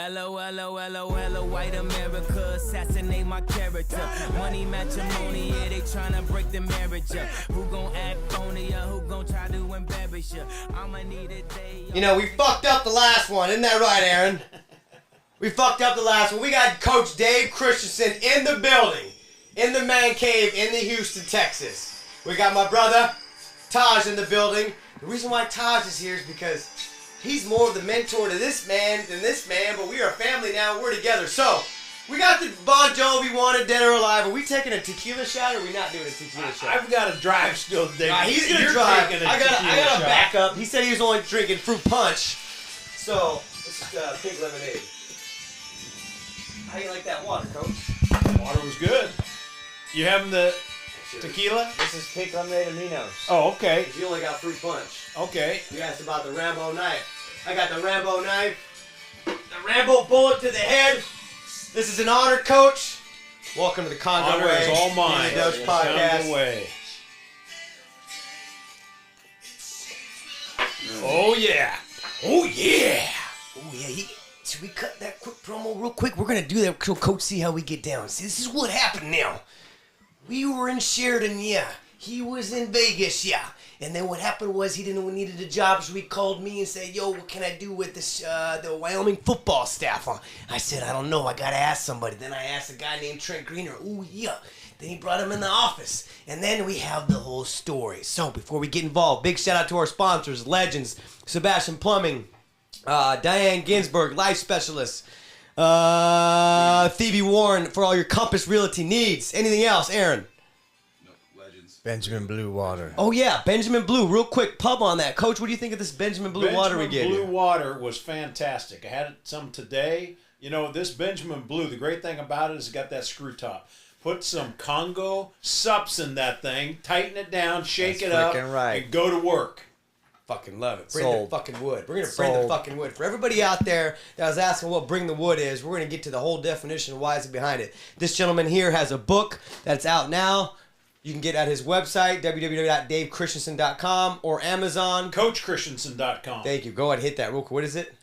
Hello, white America, assassinate my character. Money matrimony, yeah, they tryna break the marriage up. Who gon' act phony, who gon' try to embarrass you? I'ma need a day. You know, we fucked up the last one, isn't that right, Aaron? We fucked up the last one. We got Coach Dave Christensen in the building, in the man cave in the Houston, Texas. We got my brother, Taj, in the building. The reason why Taj is here is because he's more of the mentor to this man than this man, but we are a family now. We're together. So, we got the Bon Jovi Wanted, Dead or Alive. Are we taking a tequila shot or are we not doing a tequila shot? I've got to drive still, Dave. He's going to drive. I got to back up. He said he was only drinking fruit punch. So, this is pink lemonade. How do you like that water, Coach? Water was good. You having the tequila? This is pink lemonade aminos. Oh, okay. You only got fruit punch. Okay. You asked about the Rambo knife. I got the Rambo knife. The Rambo bullet to the head. This is an honor, Coach. Welcome to the Congo Honor Way. is all mine. The Dose Podcast. Congo Way. Oh, yeah. Oh, yeah. Oh, yeah. Should we cut that quick promo real quick? We're going to do that so Coach see how we get down. See, this is what happened now. We were in Sheridan, yeah. He was in Vegas, yeah. And then what happened was he needed a job, so he called me and said, yo, what can I do with this, the Wyoming football staff? I said, I don't know. I got to ask somebody. Then I asked a guy named Trent Greener. Oh, yeah. Then he brought him in the office. And then we have the whole story. So before we get involved, big shout out to our sponsors, Legends, Sebastian Plumbing, Diane Ginsburg, Life Specialist, Phoebe Warren for all your Compass Realty needs. Anything else, Aaron? Benjamin Blue Water. Oh, yeah, Benjamin Blue. Real quick pub on that. Coach, what do you think of this Benjamin Blue water we gave you? Benjamin Blue water was fantastic. I had some today. You know, this Benjamin Blue, the great thing about it is it's got that screw top. Put some Congo sups in that thing, tighten it down, shake it up, right. and go to work. Fucking love it. Bring Sold. the fucking wood. We're going to bring the fucking wood. For everybody out there that was asking what bring the wood is, we're going to get to the whole definition of why it's behind it. This gentleman here has a book that's out now. You can get at his website, www.davechristensen.com or Amazon. CoachChristensen.com. Thank you. Go ahead and hit that real quick. What is it?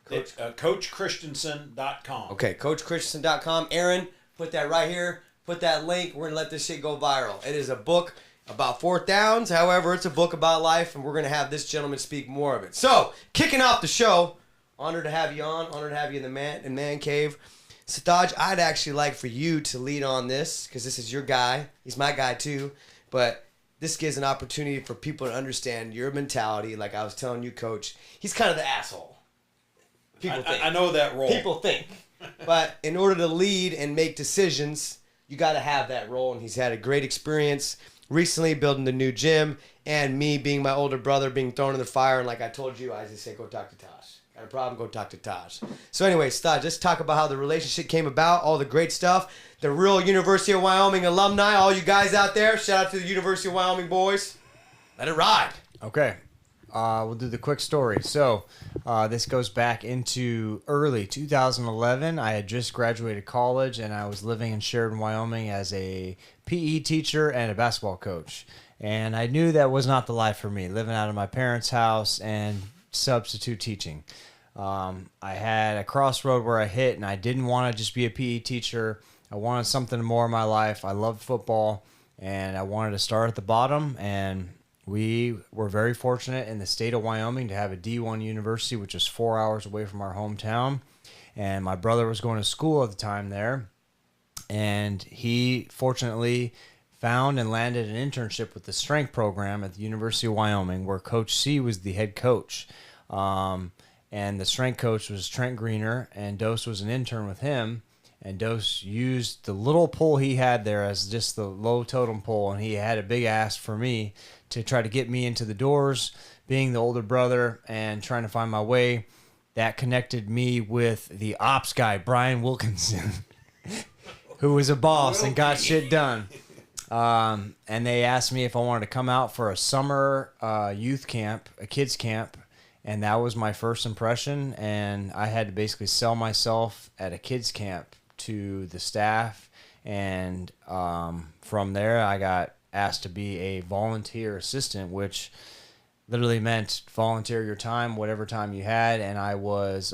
CoachChristensen.com. Okay, CoachChristensen.com. Aaron, put that right here. Put that link. We're going to let this shit go viral. It is a book about fourth downs. However, it's a book about life, and we're going to have this gentleman speak more of it. So, kicking off the show, honored to have you on. Honored to have you in the man cave. Sataj, I'd actually like for you to lead on this because this is your guy. He's my guy too. But this gives an opportunity for people to understand your mentality. Like I was telling you, Coach, he's kind of the asshole. People think. I know that role. People think. But in order to lead and make decisions, you got to have that role. And he's had a great experience recently building the new gym. And me being my older brother being thrown in the fire. And like I told you, I just say, go talk to Taj. Got a problem, go talk to Taj. So anyway, Taj, let's talk about how the relationship came about, all the great stuff. The real University of Wyoming alumni, all you guys out there, shout out to the University of Wyoming boys. Let it ride. Okay. We'll do the quick story. So this goes back into early 2011. I had just graduated college, and I was living in Sheridan, Wyoming as a PE teacher and a basketball coach. And I knew that was not the life for me, living out of my parents' house and substitute teaching. I had a crossroad where I hit, and I didn't want to just be a PE teacher. I wanted something more in my life. I loved football, and I wanted to start at the bottom. And we were very fortunate in the state of Wyoming to have a D1 university, which is 4 hours away from our hometown. And my brother was going to school at the time there, and he fortunately found and landed an internship with the strength program at the University of Wyoming, where Coach C was the head coach. And the strength coach was Trent Greener, and Dose was an intern with him. And Dose used the little pole he had there as just the low totem pole, and he had a big ask for me to try to get me into the doors, being the older brother and trying to find my way. That connected me with the ops guy, Brian Wilkinson, who was a boss and got shit done. And they asked me if I wanted to come out for a summer youth camp, a kids camp, and that was my first impression. And I had to basically sell myself at a kids camp to the staff, and from there I got asked to be a volunteer assistant, which literally meant volunteer your time, whatever time you had. And I was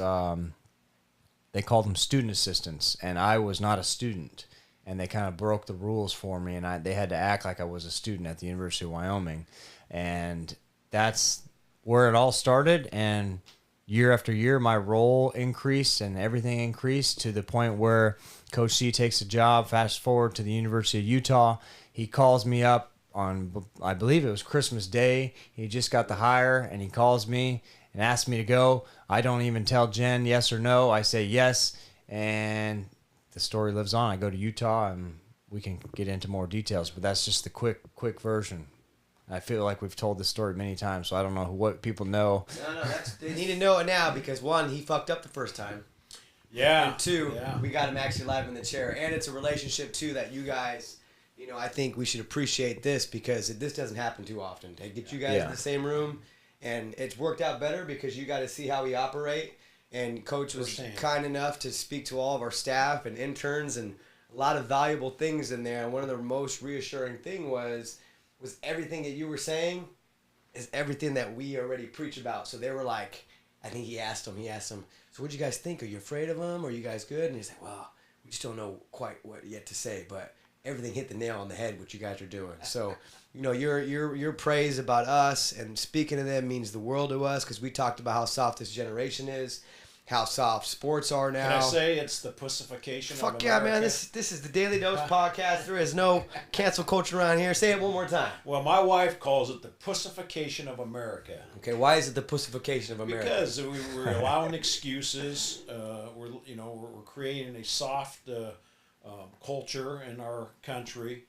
they called them student assistants, and I was not a student. And they kind of broke the rules for me, and they had to act like I was a student at the University of Wyoming. And that's where it all started. And year after year, my role increased and everything increased to the point where Coach C takes a job. Fast forward to the University of Utah. He calls me up on, I believe it was Christmas Day. He just got the hire, and he calls me and asks me to go. I don't even tell Jen yes or no. I say yes, and the story lives on. I go to Utah, and we can get into more details, but that's just the quick version. I feel like we've told this story many times, so I don't know what people know. No, they need to know it now because, one, he fucked up the first time. Yeah. And two, we got him actually live in the chair. And it's a relationship, too, that you guys, I think we should appreciate this because this doesn't happen too often. To get you guys in the same room, and it's worked out better because you got to see how we operate. And Coach was kind enough to speak to all of our staff and interns and a lot of valuable things in there. And one of the most reassuring thing was everything that you were saying is everything that we already preach about. So they were like, I think he asked them, so what'd you guys think? Are you afraid of him? Are you guys good? And he's like, well, we just don't know quite what yet to say, but everything hit the nail on the head what you guys are doing. So, your praise about us and speaking to them means the world to us because we talked about how soft this generation is, how soft sports are now. Can I say it's the pussification of America? Fuck yeah, man. This is the Daily Dose podcast. There is no cancel culture around here. Say it one more time. Well, my wife calls it the pussification of America. Okay, why is it the pussification of America? Because we're allowing excuses. We're creating a soft culture in our country.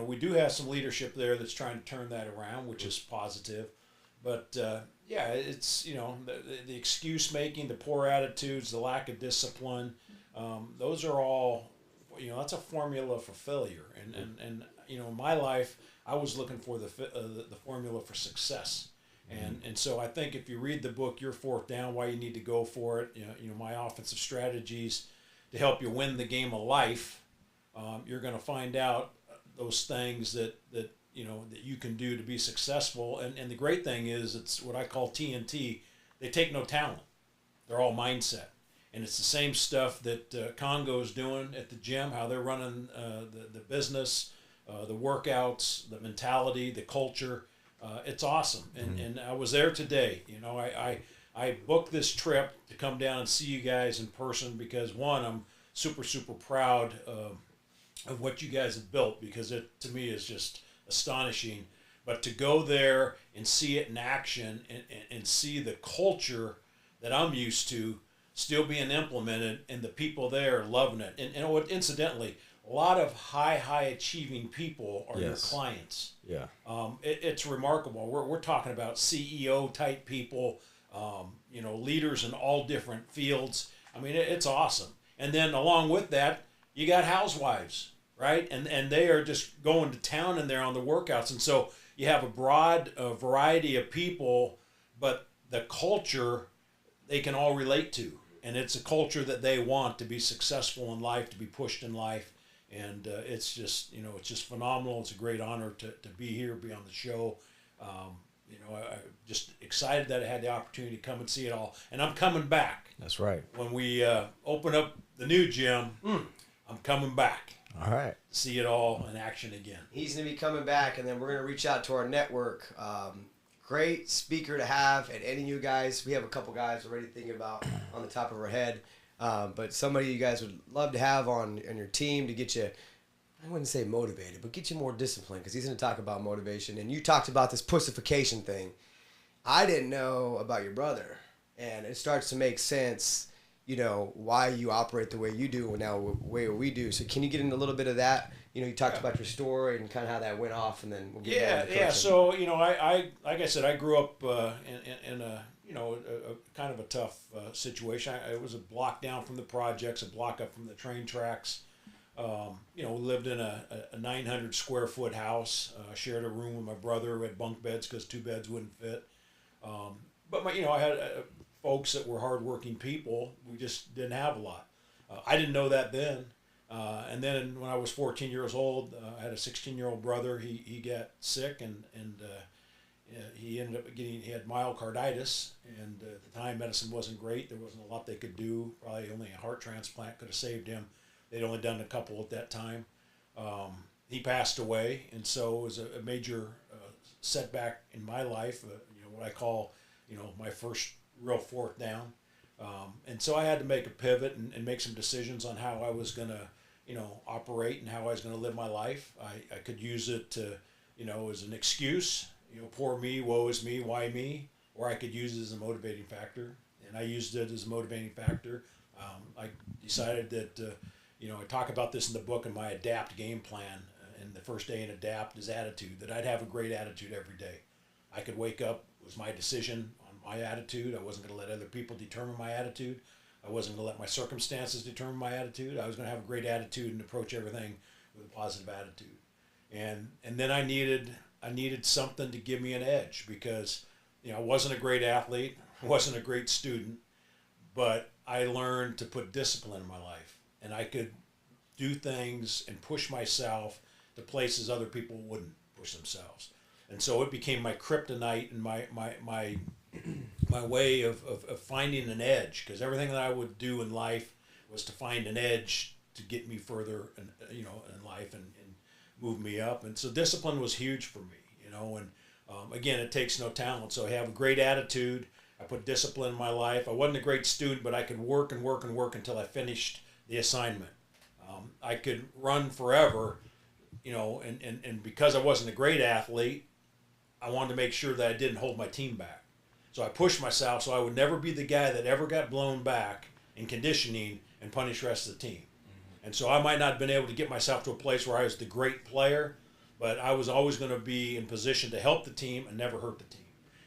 We do have some leadership there that's trying to turn that around, which is positive. But it's the excuse making, the poor attitudes, the lack of discipline. Those are all that's a formula for failure. And in my life, I was looking for the formula for success. And so I think if you read the book, Your Fourth Down, Why You Need to Go For It, my offensive strategies to help you win the game of life, you're going to find out those things that you can do to be successful. And the great thing is it's what I call TNT. They take no talent. They're all mindset. And it's the same stuff that Congo's doing at the gym, how they're running the business, the workouts, the mentality, the culture. It's awesome. And I was there today. I booked this trip to come down and see you guys in person because, one, I'm super, super proud of what you guys have built because it, to me, is just astonishing. But to go there and see it in action and see the culture that I'm used to still being implemented and the people there loving it. And incidentally, a lot of high achieving people are your clients. Yeah. It's remarkable. We're talking about CEO type people, leaders in all different fields. I mean, it's awesome. And then along with that, you got housewives, right? And they are just going to town in there on the workouts. And so you have a broad variety of people, but the culture they can all relate to. And it's a culture that they want to be successful in life, to be pushed in life. And it's just, it's just phenomenal. It's a great honor to be here, be on the show. I'm just excited that I had the opportunity to come and see it all. And I'm coming back. That's right. When we open up the new gym, I'm coming back. All right. See it all in action again. He's going to be coming back, and then we're going to reach out to our network. Great speaker to have, and any of you guys, we have a couple guys already thinking about on the top of our head. But somebody you guys would love to have on your team to get you, I wouldn't say motivated, but get you more disciplined because he's going to talk about motivation. And you talked about this pussification thing. I didn't know about your brother, and it starts to make sense, why you operate the way you do and now the way we do. So can you get into a little bit of that? You talked about your story and kind of how that went off, and then we'll get into coaching. Yeah. So I like I said, I grew up in a a kind of a tough situation. I was a block down from the projects, a block up from the train tracks. Lived in a 900 square foot house. Shared a room with my brother who had bunk beds because 2 beds wouldn't fit. But I had folks that were hardworking people. We just didn't have a lot. I didn't know that then. And then when I was 14 years old, I had a 16-year-old brother. He got sick and he ended up he had myocarditis, and at the time medicine wasn't great. There wasn't a lot they could do. Probably only a heart transplant could have saved him. They'd only done a couple at that time. He passed away, and so it was a major setback in my life. What I call, my first real fourth down. And so I had to make a pivot and make some decisions on how I was going to, operate and how I was going to live my life. I could use it to, as an excuse, poor me, woe is me, why me? Or I could use it as a motivating factor. And I used it as a motivating factor. I decided that, I talk about this in the book in my ADAPT game plan. And the first day in ADAPT is attitude, that I'd have a great attitude every day. I could wake up, it was my decision on my attitude. I wasn't going to let other people determine my attitude. I wasn't going to let my circumstances determine my attitude. I was going to have a great attitude and approach everything with a positive attitude. And then I needed something to give me an edge, because I wasn't a great athlete, I wasn't a great student, but I learned to put discipline in my life, and I could do things and push myself to places other people wouldn't push themselves. And so it became my kryptonite and my way of finding an edge, because everything that I would do in life was to find an edge to get me further in life and move me up. And so discipline was huge for me, and again, it takes no talent. So I have a great attitude. I put discipline in my life. I wasn't a great student, but I could work and work and work until I finished the assignment. I could run forever, and because I wasn't a great athlete, I wanted to make sure that I didn't hold my team back. So I pushed myself so I would never be the guy that ever got blown back in conditioning and punish the rest of the team. Mm-hmm. And so I might not have been able to get myself to a place where I was the great player, but I was always going to be in position to help the team and never hurt the team.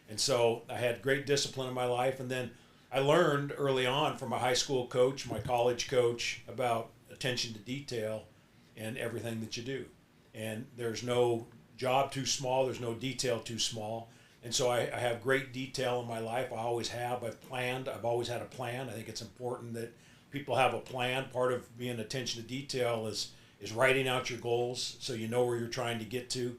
And so I had great discipline in my life. And then I learned early on from my high school coach, my college coach, about attention to detail and everything that you do. And there's no job too small, there's no detail too small. And so I have great detail in my life. I always have. I've always had a plan. I think it's important that people have a plan. Part of being attention to detail is writing out your goals so you know where you're trying to get to.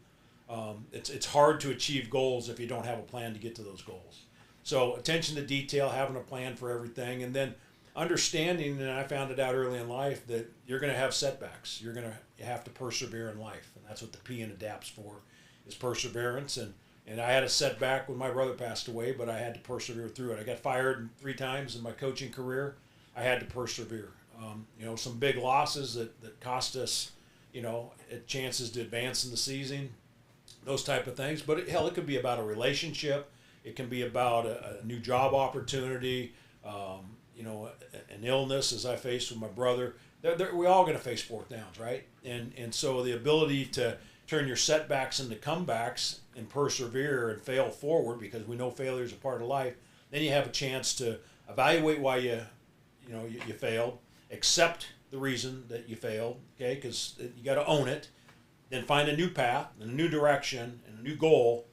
It's hard to achieve goals if you don't have a plan to get to those goals. So attention to detail, having a plan for everything, and then understanding, and I found it out early in life, that you're going to have setbacks. You're going to have to persevere in life, and that's what the P in ADAPT's for, is perseverance. And I had a setback when my brother passed away, but I had to persevere through it. I got fired 3 times in my coaching career. I had to persevere. Some big losses that cost us, chances to advance in the season, those type of things. But it could be about a relationship. It can be about a new job opportunity, an illness, as I faced with my brother. We're all going to face fourth downs, right? And so the ability to turn your setbacks into comebacks and persevere and fail forward, because we know failure is a part of life, then you have a chance to evaluate why you failed, accept the reason that you failed, okay, because you got to own it, then find a new path and a new direction and a new goal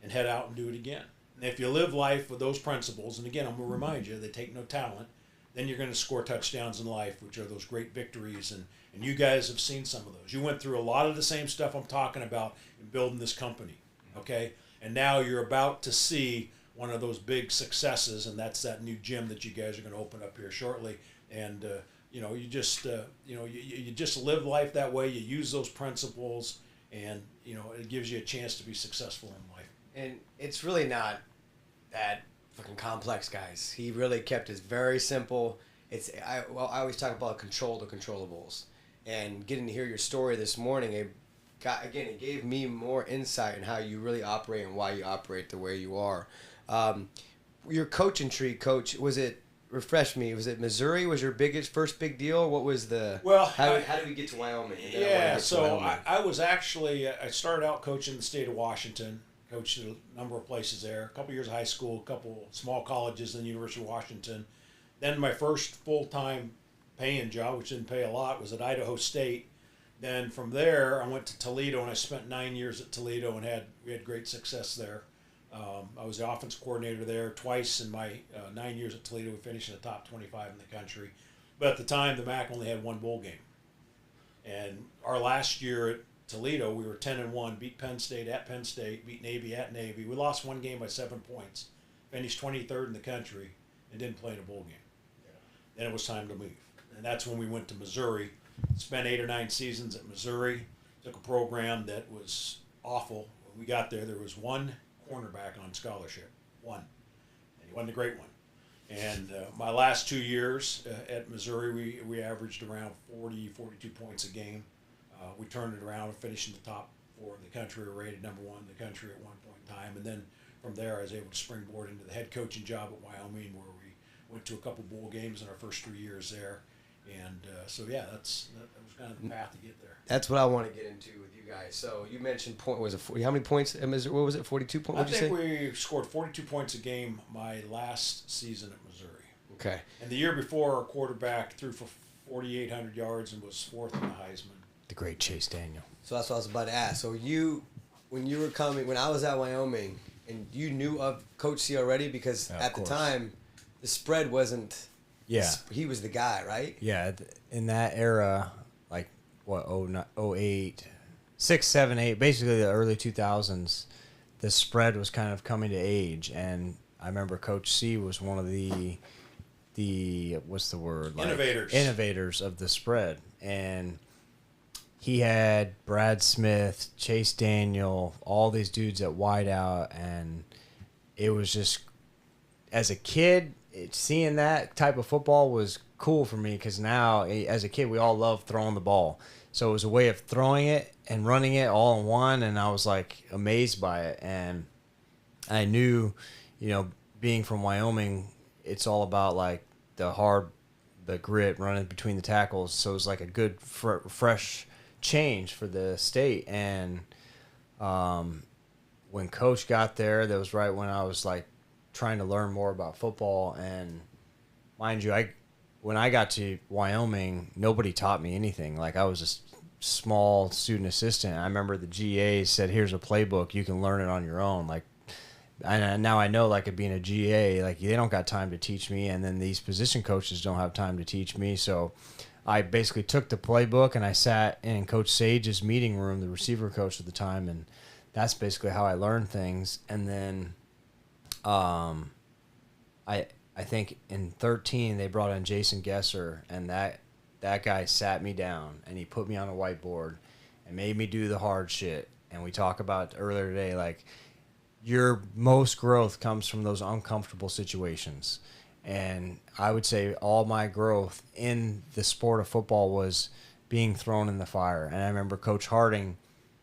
and head out and do it again. And if you live life with those principles, and again, I'm going to remind you, they take no talent, then you're going to score touchdowns in life, which are those great victories. And you guys have seen some of those. You went through a lot of the same stuff I'm talking about in building this company, okay? And now you're about to see one of those big successes, and that's that new gym that you guys are going to open up here shortly. And, you just live life that way. You use those principles, and, it gives you a chance to be successful in life. And it's really not that fucking complex, guys. He really kept it very simple. I always talk about control the controllables. And getting to hear your story this morning, it gave me more insight in how you really operate and why you operate the way you are. Your coaching tree, Coach, refresh me, was it Missouri was your first big deal? What was how did we get to Wyoming? Yeah, so I was actually, I started out coaching the state of Washington, coached at a number of places there, a couple years of high school, a couple small colleges, and the University of Washington. Then my first full-time paying job, which didn't pay a lot, was at Idaho State. Then from there, I went to Toledo, and I spent 9 years at Toledo, and we had great success there. I was the offense coordinator there twice in my 9 years at Toledo. We finished in the top 25 in the country. But at the time, the MAC only had one bowl game. And our last year Toledo, we were 10-1, beat Penn State at Penn State, beat Navy at Navy. We lost one game by 7 points, finished 23rd in the country, and didn't play in a bowl game. Then it was time to leave. And that's when we went to Missouri, spent 8 or 9 seasons at Missouri, took a program that was awful. When we got there was one cornerback on scholarship, one. And he wasn't a great one. And my last 2 years at Missouri, we averaged around 40, 42 points a game. We turned it around and finished in the top 4 in the country. We were rated number 1 in the country at one point in time. And then from there, I was able to springboard into the head coaching job at Wyoming, where we went to a couple bowl games in our first 3 years there. And so, yeah, that was kind of the path to get there. That's what I want to get into with you guys. So you mentioned how many points at Missouri? What was it, 42 points? I think we scored 42 points a game my last season at Missouri. Okay. And the year before, our quarterback threw for 4,800 yards and was 4th in the Heisman. The great Chase Daniel. So that's what I was about to ask. So when I was at Wyoming, and you knew of Coach C already, because at the time, the spread wasn't. Yeah. He was the guy, right? Yeah, in that era, like what, 08, 6, 7, 8, basically the early 2000s, the spread was kind of coming to age, and I remember Coach C was one of the what's the word? Like, innovators of the spread, and he had Brad Smith, Chase Daniel, all these dudes at wideout, and it was just, as a kid, seeing that type of football was cool for me, because now, as a kid, we all love throwing the ball. So it was a way of throwing it and running it all in one, and I was like amazed by it. And I knew, being from Wyoming, it's all about like the grit, running between the tackles. So it was like a good, fresh change for the state. And when Coach got there, that was right when I was like trying to learn more about football. And mind you, when I got to Wyoming, nobody taught me anything. Like, I was a small student assistant. I remember the GA said, "Here's a playbook, you can learn it on your own." Like, now I know, like, being a GA, like, they don't got time to teach me, and then these position coaches don't have time to teach me. So I basically took the playbook and I sat in Coach Sage's meeting room, the receiver coach at the time, and that's basically how I learned things. And then I think in 2013 they brought in Jason Gesser, and that guy sat me down and he put me on a whiteboard and made me do the hard shit. And we talked about earlier today, like, your most growth comes from those uncomfortable situations. And I would say all my growth in the sport of football was being thrown in the fire. And I remember Coach Harding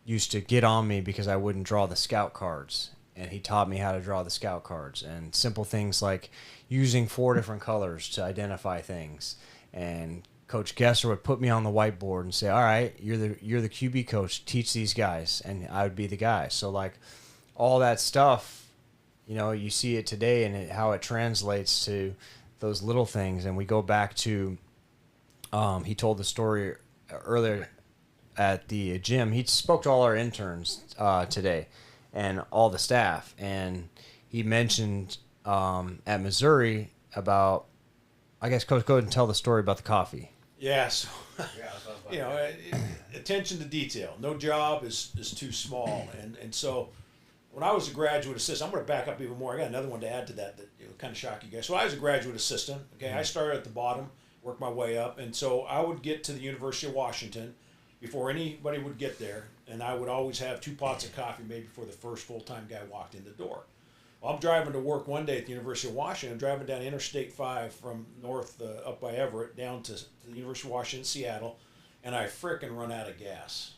used to get on me because I wouldn't draw the scout cards. And he taught me how to draw the scout cards, and simple things like using 4 different colors to identify things. And Coach Gesser would put me on the whiteboard and say, "All right, you're the QB coach, teach these guys," and I would be the guy. So, like, all that stuff, you see it today, and how it translates to those little things. And we go back to, he told the story earlier at the gym. He spoke to all our interns today and all the staff, and he mentioned at Missouri about, I guess, Coach, go ahead and tell the story about the coffee. Yeah, so, attention to detail. No job is too small. And so when I was a graduate assistant, I'm going to back up even more. I got another one to add to that will kind of shock you guys. So I was a graduate assistant. Okay, I started at the bottom, worked my way up. And so I would get to the University of Washington before anybody would get there, and I would always have 2 pots of coffee made before the first full-time guy walked in the door. Well, I'm driving to work one day at the University of Washington. I'm driving down Interstate 5 from north up by Everett down to the University of Washington, Seattle, and I frickin' run out of gas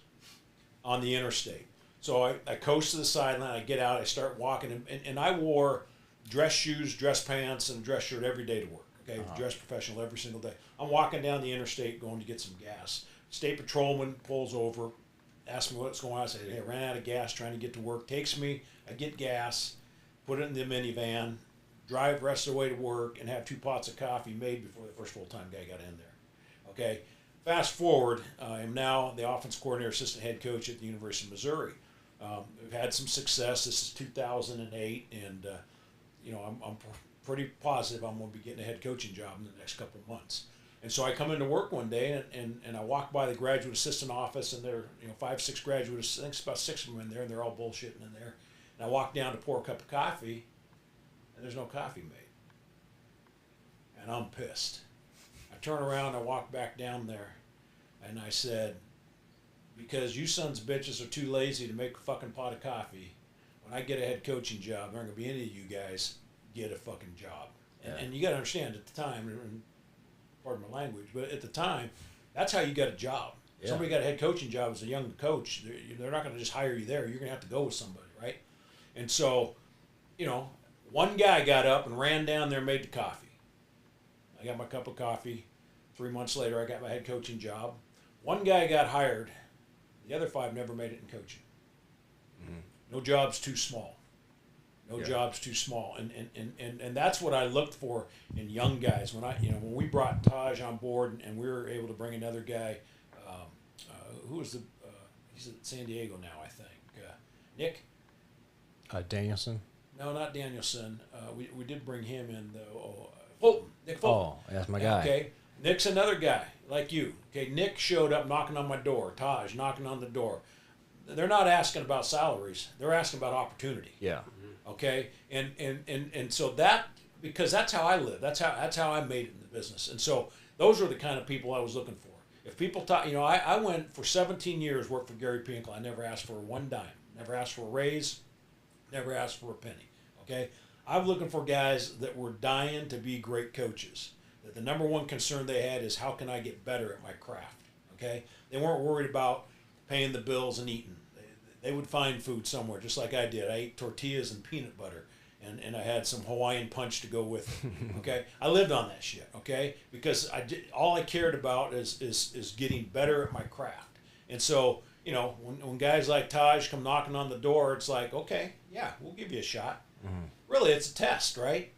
on the interstate. So I coast to the sideline, I get out, I start walking, and I wore dress shoes, dress pants, and dress shirt every day to work. Okay, dress professional every single day. I'm walking down the interstate going to get some gas. State patrolman pulls over, asks me what's going on. I say, "Hey, I ran out of gas trying to get to work." Takes me, I get gas, put it in the minivan, drive the rest of the way to work, and have 2 pots of coffee made before the first full-time guy got in there. Okay, fast forward, I am now the offensive coordinator, assistant head coach at the University of Missouri. We've had some success. This is 2008, and I'm pretty positive I'm going to be getting a head coaching job in the next couple of months. And so I come into work one day and I walk by the graduate assistant office, and there are 5, 6 graduates. I think it's about 6 of them in there, and they're all bullshitting in there. And I walk down to pour a cup of coffee, and there's no coffee made. And I'm pissed. I turn around, I walk back down there, and I said, because you sons of bitches are too lazy to make a fucking pot of coffee, when I get a head coaching job, there aren't going to be any of you guys get a fucking job. And you got to understand at the time, and pardon my language, but at the time, that's how you got a job. Yeah. Somebody got a head coaching job as a young coach. They're not going to just hire you there. You're going to have to go with somebody, right? And so, one guy got up and ran down there and made the coffee. I got my cup of coffee. 3 months later, I got my head coaching job. One guy got hired. The other 5 never made it in coaching. Mm-hmm. No job's too small. No job's too small. And that's what I looked for in young guys. When we brought Taj on board and we were able to bring another guy, who was he's at San Diego now, I think. Nick? Danielson? No, not Danielson. We did bring him in, though. Fulton. Nick Fulton. Oh, that's my guy. Okay. Nick's another guy like you. Okay. Nick showed up knocking on my door. Taj knocking on the door. They're not asking about salaries. They're asking about opportunity. Yeah. Okay. And so that, because that's how I live. That's how I made it in the business. And so those are the kind of people I was looking for. If people talk, I went for 17 years, worked for Gary Pinkel. I never asked for one dime. Never asked for a raise. Never asked for a penny. Okay. I'm looking for guys that were dying to be great coaches. That the number one concern they had is how can I get better at my craft. Okay. They weren't worried about paying the bills and eating. They would find food somewhere, just like I did. I ate tortillas and peanut butter, and I had some Hawaiian punch to go with it. Okay, I lived on that shit. Okay, because all I cared about is getting better at my craft. And so when guys like Taj come knocking on the door, it's like, okay, yeah, we'll give you a shot. Mm-hmm. Really, it's a test, right?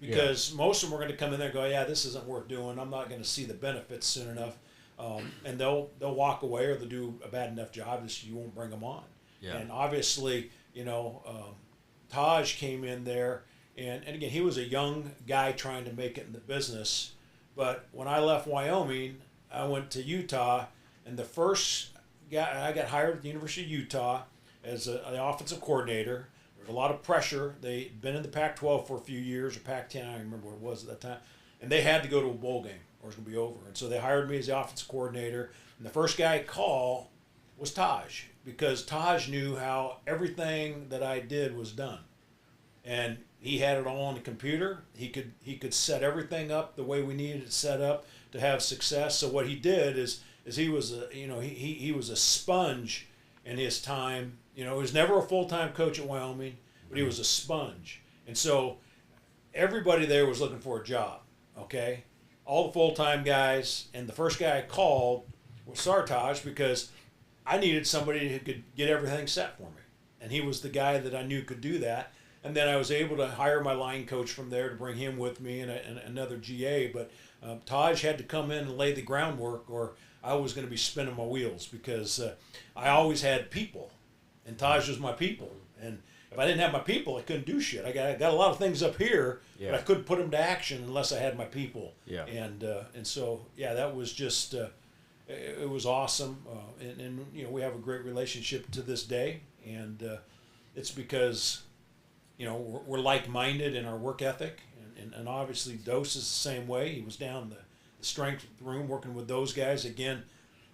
Because most of them are going to come in there and go, yeah, this isn't worth doing. I'm not going to see the benefits soon enough. And they'll walk away, or they'll do a bad enough job that you won't bring them on. Yeah. And obviously, Taj came in there, and again, he was a young guy trying to make it in the business. But when I left Wyoming, I went to Utah, and the first guy I got hired at the University of Utah as an offensive coordinator. There was a lot of pressure. They'd been in the Pac-12 for a few years, or Pac-10, I don't remember what it was at that time, and they had to go to a bowl game, or it was going to be over. And so they hired me as the offensive coordinator, and the first guy I called was Taj, because Taj knew how everything that I did was done. And he had it all on the computer. He could set everything up the way we needed it set up to have success. So what he did is he was he was a sponge in his time. He was never a full-time coach at Wyoming, but he was a sponge. And so everybody there was looking for a job, okay? All the full-time guys, and the first guy I called was Sartaj, because I needed somebody who could get everything set for me. And he was the guy that I knew could do that. And then I was able to hire my line coach from there to bring him with me, and another GA. But Taj had to come in and lay the groundwork, or I was going to be spinning my wheels, because I always had people, and Taj was my people. And if I didn't have my people, I couldn't do shit. I got a lot of things up here, but I couldn't put them to action unless I had my people. Yeah. And so that was just it was awesome. And we have a great relationship to this day, and it's because we're like-minded in our work ethic, and obviously Dose is the same way. He was down the strength room working with those guys, again,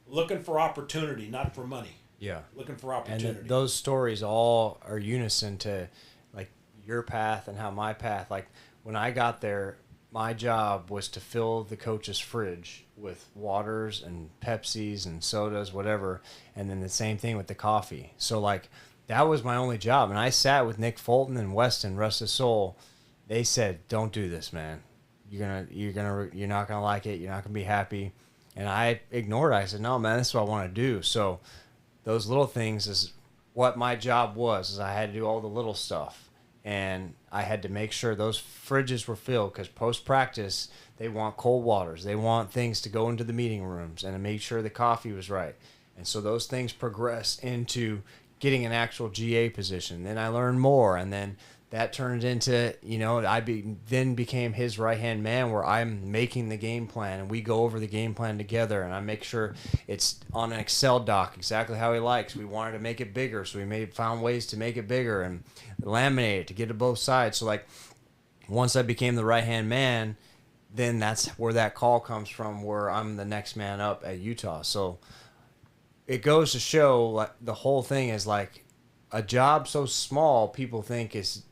looking for opportunity, not for money. Yeah. Looking for opportunity. And those stories all are unison to, like, your path and how my path, like, when I got there, my job was to fill the coach's fridge with waters and Pepsis and sodas, whatever, and then the same thing with the coffee. So, like, that was my only job. And I sat with Nick Fulton and Weston, Russ's Soul. They said, "Don't do this, man. You're not gonna like it. You're not gonna be happy." And I ignored it. I said, "No, man, this is what I want to do." So those little things is what my job was. Is I had to do all the little stuff, and I had to make sure those fridges were filled, because post practice they want cold waters. They want things to go into the meeting rooms, and to make sure the coffee was right. And so those things progress into getting an actual GA position. Then I learned more, and then that turned into, then became his right-hand man, where I'm making the game plan and we go over the game plan together, and I make sure it's on an Excel doc exactly how he likes. We wanted to make it bigger, so we found ways to make it bigger and laminate it to get to both sides. So like once I became the right-hand man, then that's where that call comes from, where I'm the next man up at Utah. So it goes to show, like, the whole thing is like a job so small people think is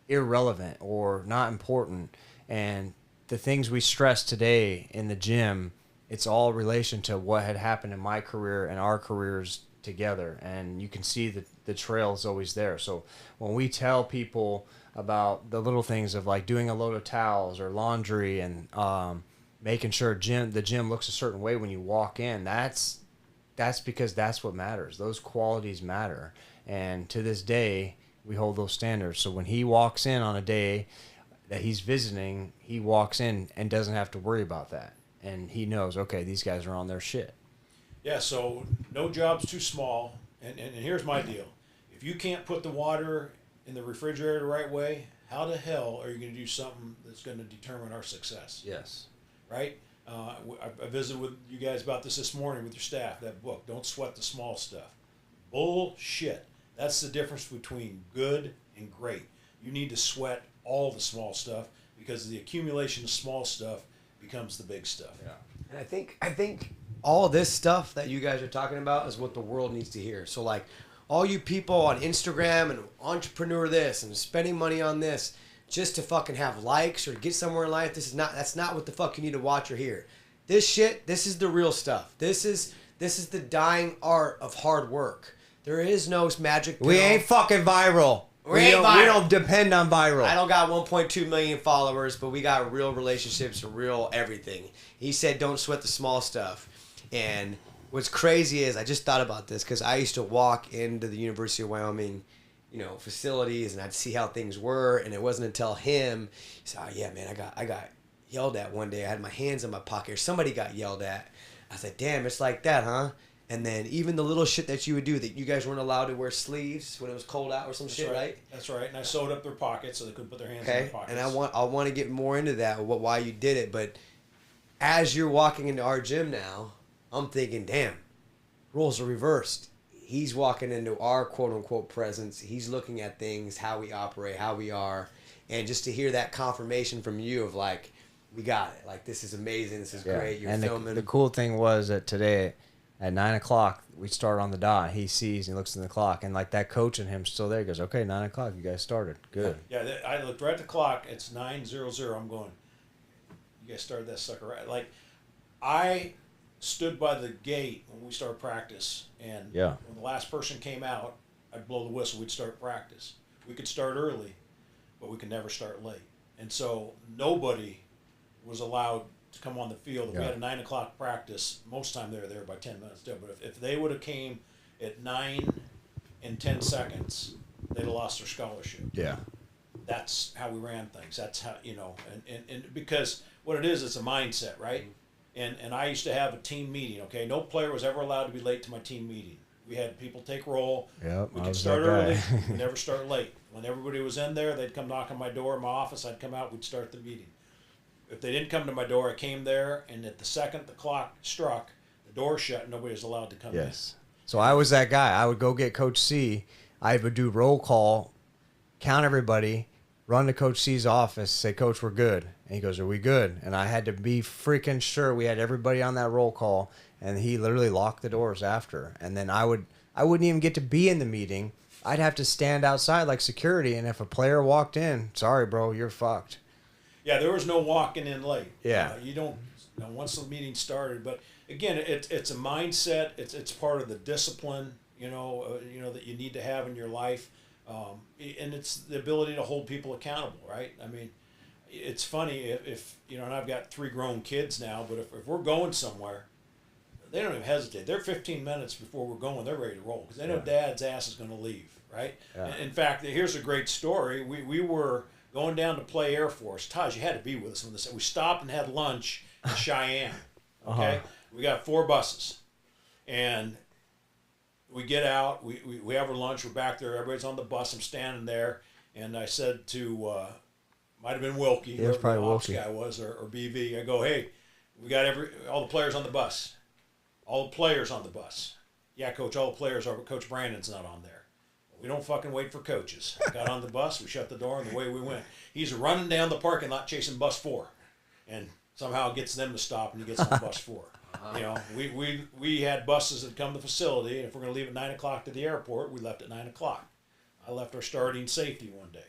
irrelevant or not important, and the things we stress today in the gym, it's all relation to what had happened in my career and our careers together, and you can see that the trail is always there. So when we tell people about the little things of like doing a load of towels or laundry and making sure the gym looks a certain way when you walk in, that's because that's what matters. Those qualities matter, and to this day we hold those standards. So when he walks in on a day that he's visiting, he walks in and doesn't have to worry about that. And he knows, okay, these guys are on their shit. Yeah, so no job's too small. And here's my deal. If you can't put the water in the refrigerator the right way, how the hell are you going to do something that's going to determine our success? Yes. Right? I visited with you guys about this morning with your staff, that book, Don't Sweat the Small Stuff. Bullshit. That's the difference between good and great. You need to sweat all the small stuff, because the accumulation of small stuff becomes the big stuff. Yeah. And I think all this stuff that you guys are talking about is what the world needs to hear. So like all you people on Instagram and entrepreneur this and spending money on this just to fucking have likes or get somewhere in life, that's not what the fuck you need to watch or hear. This is the real stuff. This is the dying art of hard work. There is no magic pill. We ain't fucking viral. We don't depend on viral. I don't got 1.2 million followers, but we got real relationships and real everything. He said, don't sweat the small stuff. And what's crazy is, I just thought about this because I used to walk into the University of Wyoming, facilities, and I'd see how things were. And it wasn't until he said, oh yeah, man, I got yelled at one day. I had my hands in my pocket, or somebody got yelled at. I said, damn, it's like that, huh? And then even the little shit that you would do, that you guys weren't allowed to wear sleeves when it was cold out or some shit, right? That's right. And I sewed up their pockets so they couldn't put their hands in their pockets. And I want to get more into that, why you did it. But as you're walking into our gym now, I'm thinking, damn, roles are reversed. He's walking into our quote-unquote presence. He's looking at things, how we operate, how we are. And just to hear that confirmation from you of like, we got it. Like, this is amazing. This is great. You're filming. The cool thing was that today at 9 o'clock, we start on the dot. He sees, he looks at the clock, and like that coach in him still there. He goes, okay, 9 o'clock, you guys started. Good. Yeah, I looked right at the clock. It's 9:00. I'm going, you guys started that sucker right. Like, I stood by the gate when we started practice, and when the last person came out, I'd blow the whistle. We'd start practice. We could start early, but we could never start late. And so nobody was allowed to come on the field. If we had a 9 o'clock practice, most time they were there by 10 minutes. But if they would have came at 9 and 10 seconds, they'd have lost their scholarship. Yeah. That's how we ran things. That's how, and because what it is, it's a mindset, right? And I used to have a team meeting, okay? No player was ever allowed to be late to my team meeting. We had people take roll. Yep, we could start early. We never start late. When everybody was in there, they'd come knock on my door in my office. I'd come out. We'd start the meeting. If they didn't come to my door, I came there, and at the second the clock struck, the door shut, and nobody was allowed to come in. So I was that guy. I would go get Coach C. I would do roll call, count everybody, run to Coach C's office, say, Coach, we're good. And he goes, are we good? And I had to be freaking sure we had everybody on that roll call, and he literally locked the doors after. And then I wouldn't even get to be in the meeting. I'd have to stand outside like security, and if a player walked in, sorry, bro, you're fucked. Yeah, there was no walking in late. Yeah. You don't, once the meeting started. But again, it's a mindset. It's part of the discipline, that you need to have in your life. And it's the ability to hold people accountable, right? I mean, it's funny if and I've got 3 grown kids now, but if we're going somewhere, they don't even hesitate. They're 15 minutes before we're going, they're ready to roll because they know Dad's ass is going to leave, right? Yeah. In fact, here's a great story. We were going down to play Air Force. Taj, you had to be with us when this. We stopped and had lunch in Cheyenne. Okay, we got 4 buses, and we get out. We have our lunch. We're back there. Everybody's on the bus. I'm standing there, and I said to might have been Wilkie, Yeah, it was whoever probably the ops Wilkie. guy was, or BV. I go, hey, we got all the players on the bus. All the players on the bus. Yeah, coach, all the players are, but Coach Brandon's not on there. We don't fucking wait for coaches. We got on the bus, we shut the door, and away we went. He's running down the parking lot chasing bus 4, and somehow gets them to stop, and he gets on bus 4. You know, we had buses that come to the facility, and if we're going to leave at 9 o'clock to the airport, we left at 9 o'clock. I left our starting safety one day.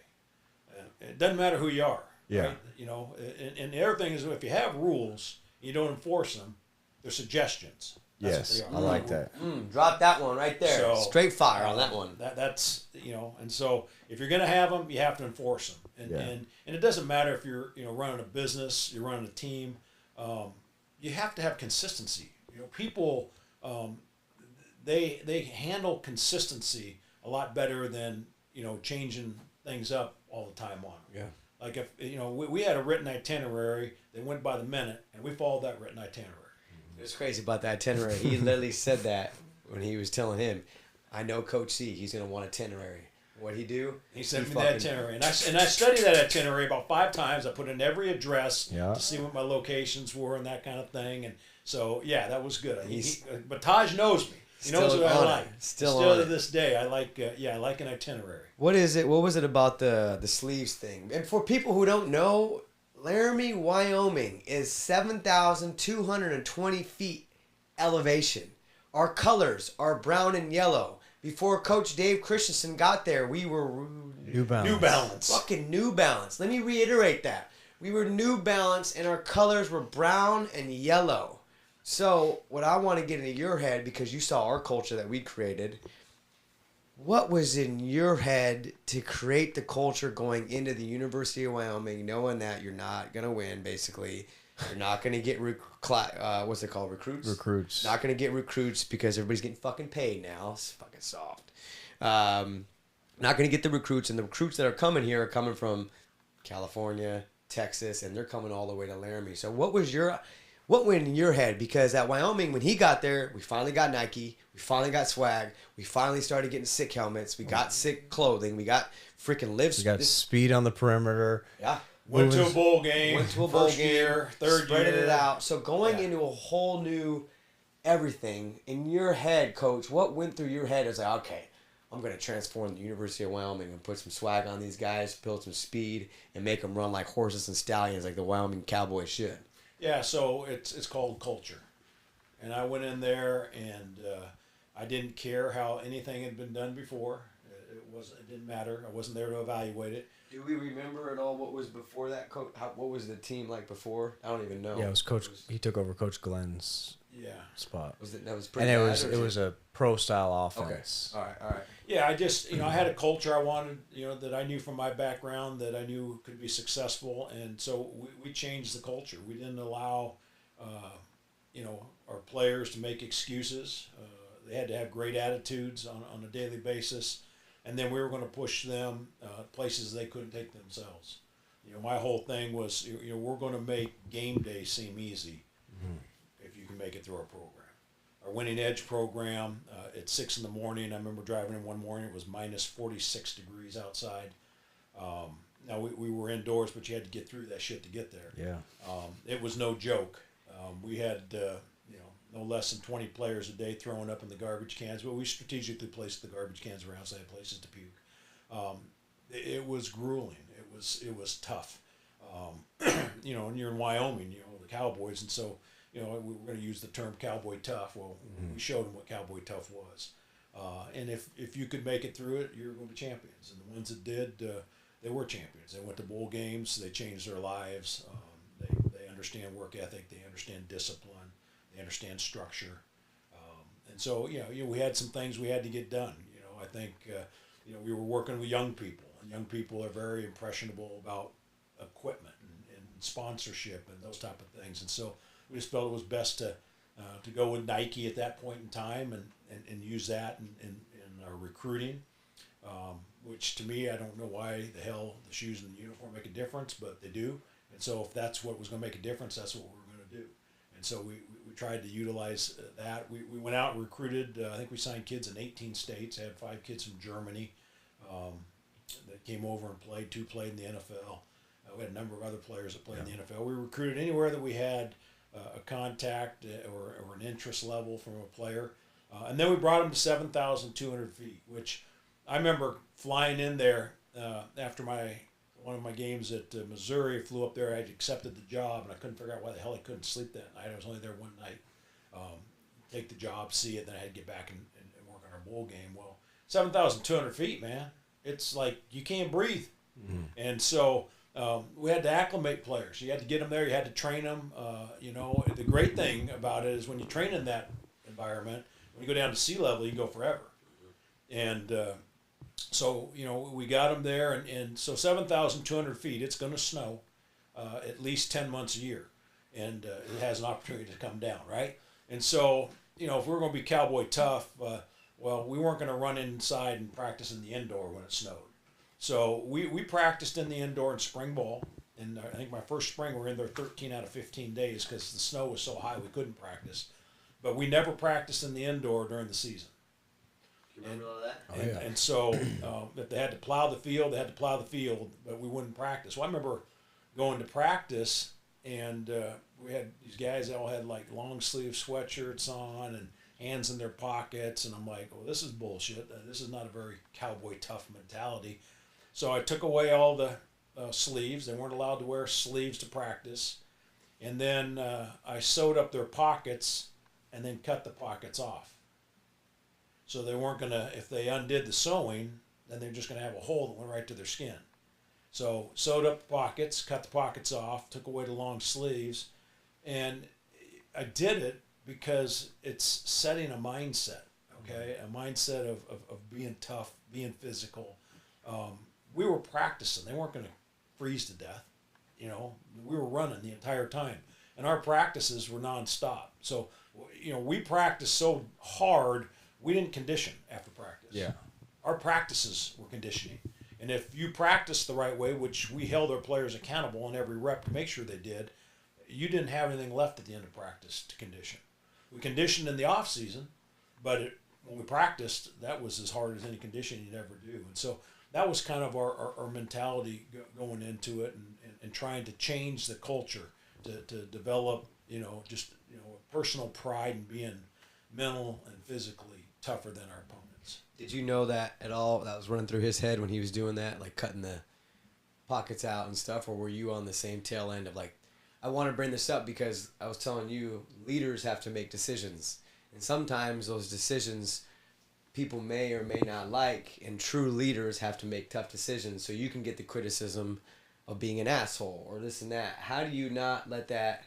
It doesn't matter who you are. Yeah. Right? You know, and the other thing is if you have rules, you don't enforce them, they're suggestions. That's Yes, what they I are. like that. Drop that one right there. So, Straight fire on that one. That's you know, and so if you're going to have them, you have to enforce them, and it doesn't matter if you're running a business, you're running a team, you have to have consistency. You know, people they handle consistency a lot better than changing things up all the time on them. Yeah. Like if we had a written itinerary, they went by the minute, and we followed that written itinerary. It's crazy about that itinerary. He literally said that when he was telling him, I know Coach C, he's going to want itinerary. What'd he do? He sent me that itinerary, and I studied that itinerary about 5 times. I put in every address to see what my locations were and that kind of thing. And so, yeah, that was good. But Taj knows me. He knows what I like. Still to this day, I like an itinerary. What is it? What was it about the sleeves thing? And for people who don't know, Laramie, Wyoming is 7,220 feet elevation. Our colors are brown and yellow. Before Coach Dave Christensen got there, we were New Balance. New Balance. fucking New Balance. Let me reiterate that. We were New Balance, and our colors were brown and yellow. So what I want to get into your head, because you saw our culture that we created, what was in your head to create the culture going into the University of Wyoming, knowing that you're not going to win, basically? You're not going to get, what's it called, recruits? Recruits. Not going to get recruits because everybody's getting fucking paid now. It's fucking soft. Not going to get the recruits, and the recruits that are coming here are coming from California, Texas, and they're coming all the way to Laramie. So what went in your head? Because at Wyoming, when he got there, we finally got Nike, we finally got swag, we finally started getting sick helmets, we got sick clothing, we got freaking lifts. We got speed on the perimeter. Yeah. Went to a bowl game. Went to a bowl first game, year, third spreading year. it out. So going into a whole new everything in your head, Coach, what went through your head is like, okay, I'm going to transform the University of Wyoming and put some swag on these guys, build some speed, and make them run like horses and stallions like the Wyoming Cowboys should. Yeah, so it's called culture, and I went in there and I didn't care how anything had been done before. It didn't matter. I wasn't there to evaluate it. Do we remember at all what was before that, Coach? What was the team like before? I don't even know. Yeah, it was Coach. He took over Coach Glenn's spot. That was pretty And bad, it was a pro style offense. Okay. All right. Yeah, I just I had a culture I wanted that I knew from my background that I knew could be successful, and so we changed the culture. We didn't allow our players to make excuses. They had to have great attitudes on a daily basis, and then we were going to push them places they couldn't take themselves. My whole thing was we're going to make game day seem easy if you can make it through our program. Our Winning Edge program, at 6 in the morning, I remember driving in one morning, it was minus 46 degrees outside. Now, we were indoors, but you had to get through that shit to get there. Yeah. It was no joke. We had, no less than 20 players a day throwing up in the garbage cans, but we strategically placed the garbage cans around so they had places to puke. It was grueling. It was tough. And you're in Wyoming, the Cowboys, and so, we were going to use the term cowboy tough. Well, we showed them what cowboy tough was. And if you could make it through it, you were going to be champions. And the ones that did, they were champions. They went to bowl games. They changed their lives. They understand work ethic. They understand discipline. They understand structure. And so, we had some things we had to get done. I think, we were working with young people. And young people are very impressionable about equipment and sponsorship and those type of things. And so we just felt it was best to go with Nike at that point in time and use that in our recruiting, which to me, I don't know why the hell the shoes and the uniform make a difference, but they do. And so if that's what was going to make a difference, that's what we were going to do. And so we tried to utilize that. We went out and recruited, I think we signed kids in 18 states, had 5 kids from Germany. that came over and played. 2 played in the NFL. We had a number of other players that played in the NFL. We recruited anywhere that we had a contact or an interest level from a player. And then we brought them to 7,200 feet, which I remember flying in there after one of my games at Missouri. I flew up there. I had accepted the job, and I couldn't figure out why the hell I couldn't sleep that night. I was only there one night. Take the job, see it, then I had to get back and work on our bowl game. Well, 7,200 feet, man. It's like you can't breathe. Mm-hmm. And so we had to acclimate players. You had to get them there. You had to train them. The great thing about it is when you train in that environment, when you go down to sea level, you can go forever. And so, we got them there. And so 7,200 feet, it's going to snow at least 10 months a year. And it has an opportunity to come down, right? And so, if we were going to be cowboy tough, we weren't going to run inside and practice in the indoor when it snowed. So we practiced in the indoor in spring ball. And I think my first spring we were in there 13 out of 15 days because the snow was so high we couldn't practice. But we never practiced in the indoor during the season. You remember all that? And so if they had to plow the field, but we wouldn't practice. Well, I remember going to practice, and we had these guys that all had like long sleeve sweatshirts on and hands in their pockets, and I'm like, well, this is bullshit. This is not a very cowboy tough mentality. So I took away all the sleeves. They weren't allowed to wear sleeves to practice. And then I sewed up their pockets and then cut the pockets off. So they weren't going to, if they undid the sewing, then they're just going to have a hole that went right to their skin. So sewed up the pockets, cut the pockets off, took away the long sleeves. And I did it because it's setting a mindset, okay? A mindset of being tough, being physical. We were practicing. They weren't going to freeze to death. We were running the entire time. And our practices were nonstop. So, we practiced so hard, we didn't condition after practice. Yeah. Our practices were conditioning. And if you practiced the right way, which we held our players accountable on every rep to make sure they did, you didn't have anything left at the end of practice to condition. We conditioned in the off season, but when we practiced, that was as hard as any conditioning you'd ever do. And so that was kind of our mentality going into it and trying to change the culture to develop, personal pride in being mental and physically tougher than our opponents. Did you know that at all? That was running through his head when he was doing that, like cutting the pockets out and stuff? Or were you on the same tail end of like, I want to bring this up because I was telling you, leaders have to make decisions. And sometimes those decisions people may or may not like, and true leaders have to make tough decisions. So you can get the criticism of being an asshole or this and that. How do you not let that,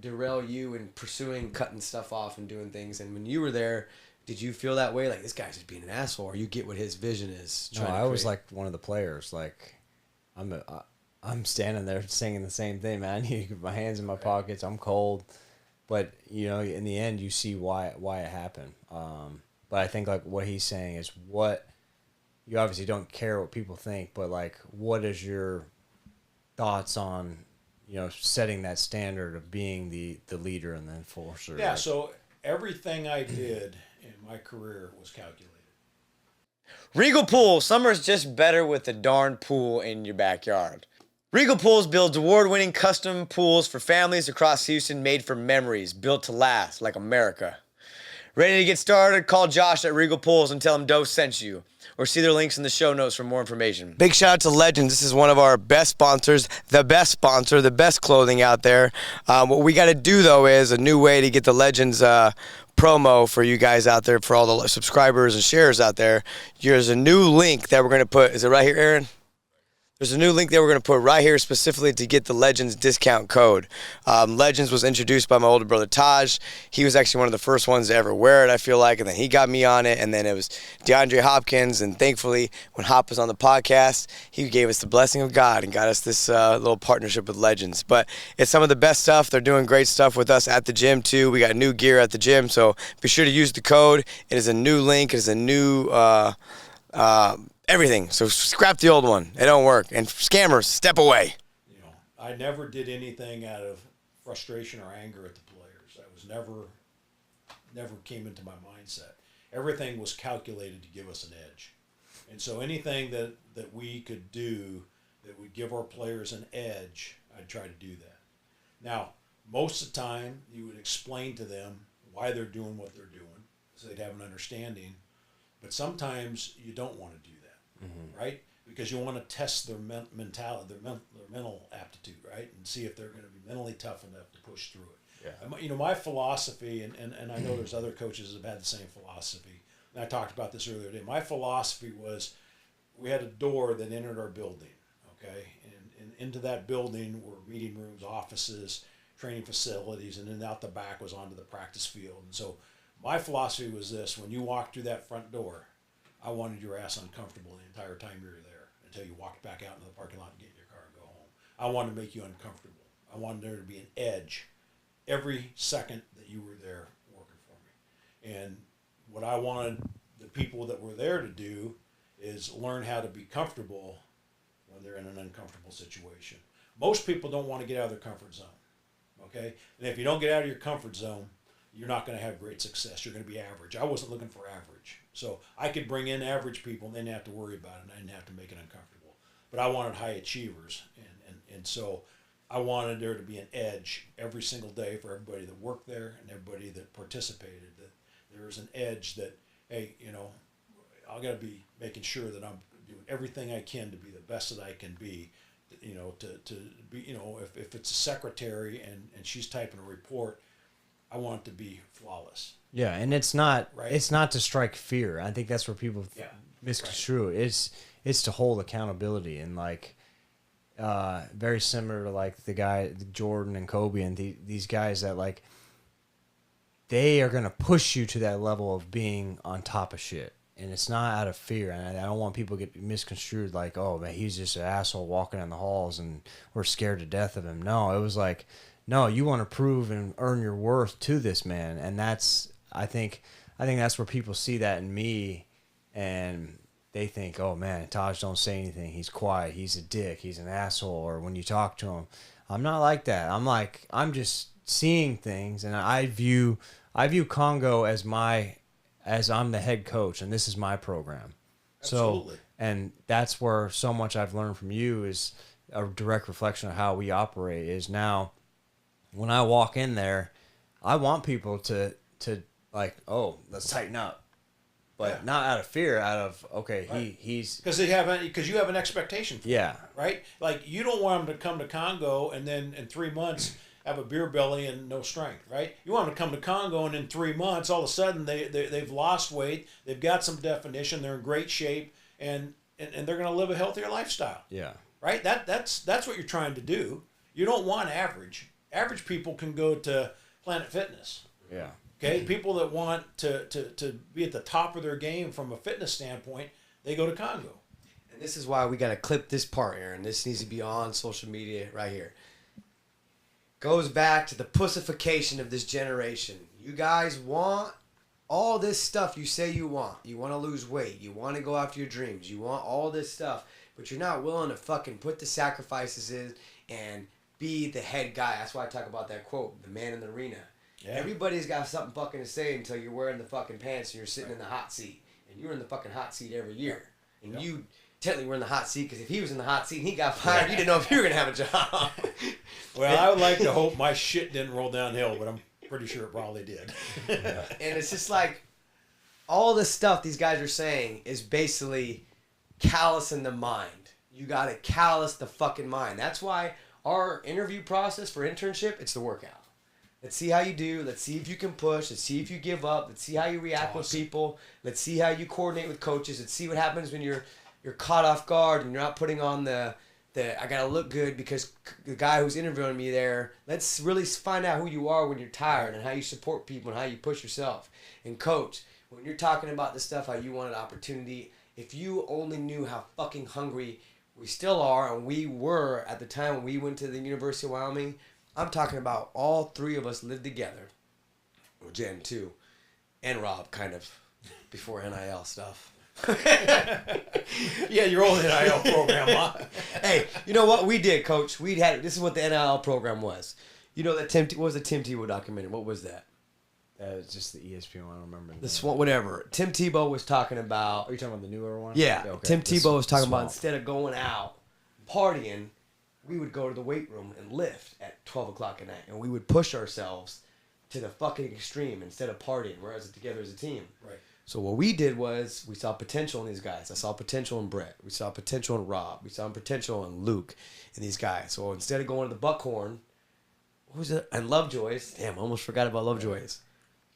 derail you in pursuing cutting stuff off and doing things? And when you were there, did you feel that way? Like, this guy's just being an asshole, or you get what his vision is? No, I was like one of the players. Like, I'm standing there singing the same thing, man. My hands in my pockets. I'm cold. But, in the end, you see why it happened. But I think, like, what he's saying is you obviously don't care what people think, but, like, what is your thoughts on, setting that standard of being the leader and the enforcer? Yeah, so everything I did in my career was calculated. Regal Pool. Summer's just better with a darn pool in your backyard. Regal Pools builds award-winning custom pools for families across Houston, made for memories, built to last like America. Ready to get started? Call Josh at Regal Pools and tell him Dose sent you, or see their links in the show notes for more information. Big shout out to Legends. This is one of our best sponsors, the best sponsor, the best clothing out there. What we got to do, though, is a new way to get the Legends promo for you guys out there, for all the subscribers and shares out there. There's a new link that we're going to put. Is it right here, Aaron? There's a new link that we're going to put right here specifically to get the Legends discount code. Legends was introduced by my older brother, Taj. He was actually one of the first ones to ever wear it, I feel like, and then he got me on it, and then it was DeAndre Hopkins, and thankfully, when Hop was on the podcast, he gave us the blessing of God and got us this little partnership with Legends. But it's some of the best stuff. They're doing great stuff with us at the gym, too. We got new gear at the gym, so be sure to use the code. It is a new link. It is a new everything. So scrap the old one. It don't work. And scammers, step away. I never did anything out of frustration or anger at the players. I was never came into my mindset. Everything was calculated to give us an edge. And so anything that we could do that would give our players an edge, I'd try to do that. Now, most of the time, you would explain to them why they're doing what they're doing, so they'd have an understanding. But sometimes you don't want to do that, right? Because you want to test their mentality, their mental aptitude, right? And see if they're going to be mentally tough enough to push through it. Yeah. You know, my philosophy, and I know there's other coaches that have had the same philosophy, and I talked about this earlier today. My philosophy was we had a door that entered our building, okay? And into that building were meeting rooms, offices, training facilities, and then out the back was onto the practice field. And so my philosophy was this: when you walked through that front door, I wanted your ass uncomfortable the entire time you were there until you walked back out into the parking lot and get in your car and go home. I wanted to make you uncomfortable. I wanted there to be an edge every second that you were there working for me. And what I wanted the people that were there to do is learn how to be comfortable when they're in an uncomfortable situation. Most people don't want to get out of their comfort zone, okay? And if you don't get out of your comfort zone, you're not going to have great success. You're going to be average. I wasn't looking for average. So I could bring in average people and they didn't have to worry about it, and I didn't have to make it uncomfortable. But I wanted high achievers, and so I wanted there to be an edge every single day for everybody that worked there and everybody that participated, that there was an edge that, hey, you know, I got to be making sure that I'm doing everything I can to be the best that I can be, you know, to be, you know, if it's a secretary and she's typing a report, I want it to be flawless. Yeah, and it's not Right. it's not to strike fear. I think that's where people misconstrue it. It's to hold accountability, and like very similar to like the guy Jordan and Kobe and these guys that like they are gonna push you to that level of being on top of shit. And it's not out of fear. And I don't want people to get misconstrued like, oh, man, he's just an asshole walking in the halls and we're scared to death of him. No, it was like, no, you want to prove and earn your worth to this man. And that's, I think that's where people see that in me and they think, oh, man, Taj don't say anything. He's quiet. He's a dick. He's an asshole. Or when you talk to him, I'm not like that. I'm just seeing things. And I view Congo as I'm the head coach, and this is my program. Absolutely. So, and that's where so much I've learned from you is a direct reflection of how we operate. Is now, when I walk in there, I want people to like, oh, let's tighten up, but not out of fear, out of okay, he's because you have an expectation for him, right? Like you don't want him to come to Congo and then in 3 months have a beer belly and no strength, right? You want them to come to Congo and in 3 months, all of a sudden they've lost weight, they've got some definition, they're in great shape, and they're going to live a healthier lifestyle. Yeah. Right? That's what you're trying to do. You don't want average. Average people can go to Planet Fitness. Yeah. Okay? People that want to be at the top of their game from a fitness standpoint, they go to Congo. And this is why we got to clip this part, Aaron. This needs to be on social media right here. Goes back to the pussification of this generation. You guys want all this stuff you say you want. You want to lose weight. You want to go after your dreams. You want all this stuff. But you're not willing to fucking put the sacrifices in and be the head guy. That's why I talk about that quote, the man in the arena. Yeah. Everybody's got something fucking to say until you're wearing the fucking pants and you're sitting in the hot seat. And you're in the fucking hot seat every year. And you technically were in the hot seat because if he was in the hot seat and he got fired, you didn't know if you were going to have a job. Well, I would like to hope my shit didn't roll downhill, but I'm pretty sure it probably did. And it's just like all this stuff these guys are saying is basically callousing the mind. You got to callous the fucking mind. That's why our interview process for internship, it's the workout. Let's see how you do. Let's see if you can push. Let's see if you give up. Let's see how you react with people. Let's see how you coordinate with coaches. Let's see what happens when you're caught off guard and you're not putting on the I gotta look good because the guy who's interviewing me there. Let's really find out who you are when you're tired and how you support people and how you push yourself. And coach, when you're talking about this stuff, how you wanted opportunity, if you only knew how fucking hungry we still are and we were at the time when we went to the University of Wyoming, I'm talking about all three of us lived together. Well, Jen too, and Rob kind of before NIL stuff. Yeah, your old NIL program, huh? Hey, you know what we did, Coach? This is what the NIL program was. You know that what was the Tim Tebow documentary? What was that? It's just the ESPN one. I don't remember. the This name. one, whatever. Tim Tebow was talking about. Are you talking about the newer one? Yeah, Okay. Tim This- Tebow was talking small. about instead of going out partying, we would go to the weight room and lift at 12 o'clock at night, and we would push ourselves to the fucking extreme instead of partying. Whereas together as a team. Right. So what we did was we saw potential in these guys. I saw potential in Brett. We saw potential in Rob. We saw potential in Luke and these guys. So instead of going to the Buckhorn, what was it? And Lovejoy's. Damn, I almost forgot about Lovejoy's.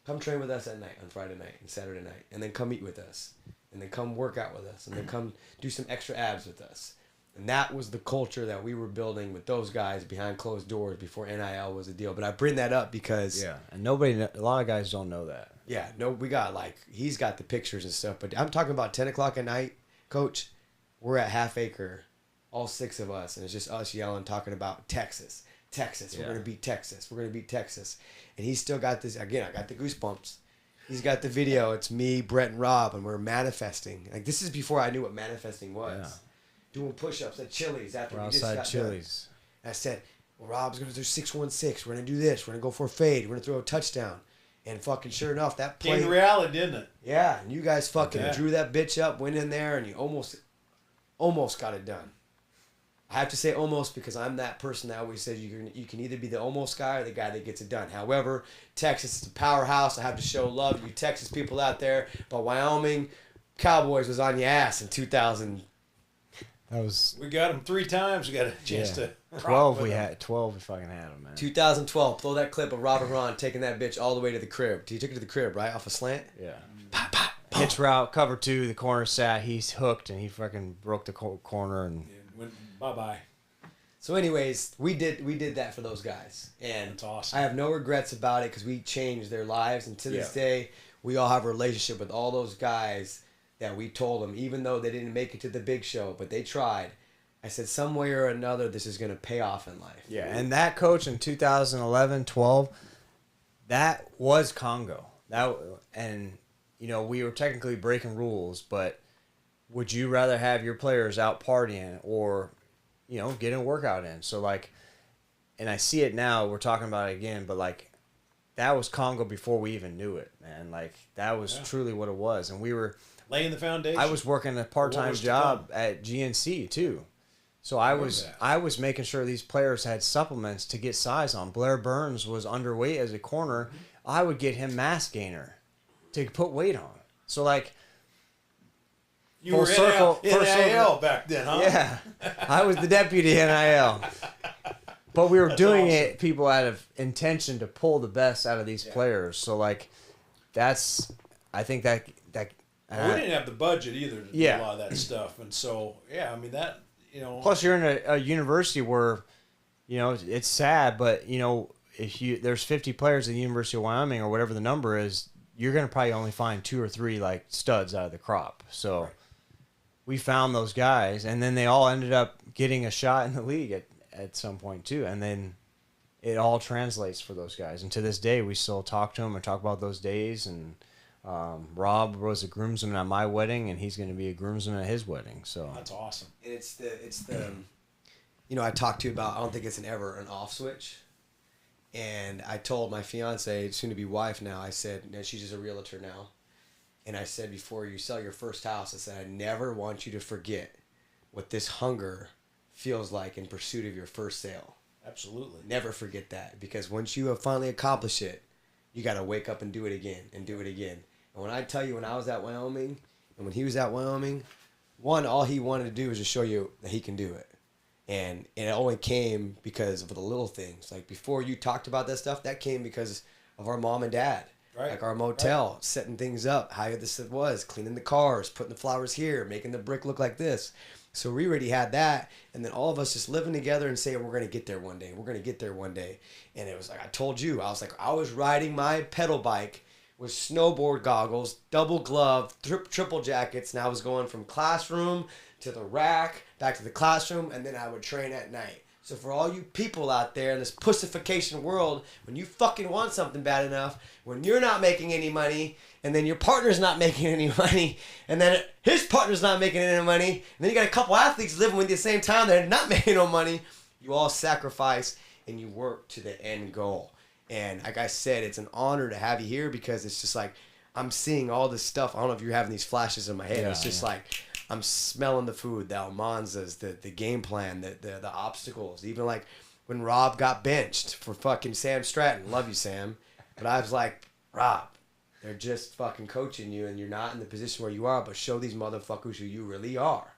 Come train with us at night on Friday night and Saturday night, and then come eat with us, and then come work out with us, and then come do some extra abs with us. And that was the culture that we were building with those guys behind closed doors before NIL was a deal. But I bring that up because Yeah, and a lot of guys don't know that. yeah, no, we got like he's got the pictures and stuff, but I'm talking about 10 o'clock at night, Coach. We're at Half Acre, all 6 of us, and it's just us yelling, talking about Texas. We're Yeah. gonna beat Texas. We're gonna beat Texas, and he's still got this. Again, I got the goosebumps. He's got the video. It's me, Brett, and Rob, and we're manifesting. Like this is before I knew what manifesting was. Yeah. Doing push-ups at Chili's after We're we just outside got Chili's. done. I said, well, Rob's going to do 616. We're going to do this. We're going to go for a fade. We're going to throw a touchdown. And fucking sure enough, that Came play. to reality, didn't it? Yeah, and you guys fucking Yeah. drew that bitch up, went in there, and you almost got it done. I have to say almost because I'm that person that always says you can either be the almost guy or the guy that gets it done. However, Texas is a powerhouse. I have to show love to you Texas people out there. But Wyoming Cowboys was on your ass in 2000. That was We got him 3 times. We got a chance to. 12. rock We with him. had 12. We fucking had them, man. 2012. Throw that clip of Robert Ron taking that bitch all the way to the crib. He took it to the crib, right? Off a slant? Yeah. Pop, pop. Hitch route, cover 2. The corner sat. He's hooked, and he fucking broke the corner. And Bye bye. So, anyways, we did that for those guys, and That's awesome. I have no regrets about it because we changed their lives, and to this Yeah. day, we all have a relationship with all those guys that we told them, even though they didn't make it to the big show, but they tried. I said, some way or another, this is going to pay off in life. yeah, and that coach in 2011, 12, that was Congo. And we were technically breaking rules, but would you rather have your players out partying or getting a workout in? So and I see it now, we're talking about it again, but that was Congo before we even knew it, man. That was truly what it was. And we were, Laying the foundation. I was working a part-time was to job at GNC too. So I was that. making sure these players had supplements to get size on. Blair Burns was underweight as a corner. I would get him mass gainer to put weight on. So You full were circle- NIL full circle. back then, huh? yeah, I was the deputy NIL. But we were doing awesome. it, people, out of intention to pull the best out of these players. So I think that Well, we didn't have the budget either to do Yeah. a lot of that stuff, and so I mean that Plus, you're in a university where, it's sad, but if there's 50 players at the University of Wyoming or whatever the number is, you're gonna probably only find 2 or 3 studs out of the crop. So we found those guys, and then they all ended up getting a shot in the league at some point too, and then it all translates for those guys. And to this day, we still talk to them and talk about those days. And Rob was a groomsman at my wedding, and he's going to be a groomsman at his wedding. So that's awesome. And it's the I talked to you about, I don't think it's ever an off switch. And I told my fiance, soon to be wife now, I said, she's just a realtor now. And I said, before you sell your first house, I said, I never want you to forget what this hunger feels like in pursuit of your first sale. Absolutely. Never forget that, because once you have finally accomplished it, you got to wake up and do it again and do it again. And when I tell you, when I was at Wyoming and when he was at Wyoming, one, all he wanted to do was just show you that he can do it. And it only came because of the little things. Like before you talked about that stuff, that came because of our mom and dad. Right. Like our motel, setting things up, how this was, cleaning the cars, putting the flowers here, making the brick look like this. So we already had that, and then all of us just living together and saying, we're going to get there one day. We're going to get there one day. And it was like, I told you, I was riding my pedal bike with snowboard goggles, double glove, triple jackets, and I was going from classroom to the rack, back to the classroom, and then I would train at night. So for all you people out there in this pussification world, when you fucking want something bad enough, when you're not making any money, and then your partner's not making any money, and then his partner's not making any money, and then you got a couple athletes living with you at the same time that are not making no money, you all sacrifice and you work to the end goal. And like I said, it's an honor to have you here because it's just like I'm seeing all this stuff. I don't know if you're having these flashes in my head. Yeah, It's just like I'm smelling the food, the Almanzas, the game plan, the obstacles. Even like when Rob got benched for fucking Sam Stratton. Love you, Sam. But I was like, Rob, they're just fucking coaching you and you're not in the position where you are, but show these motherfuckers who you really are.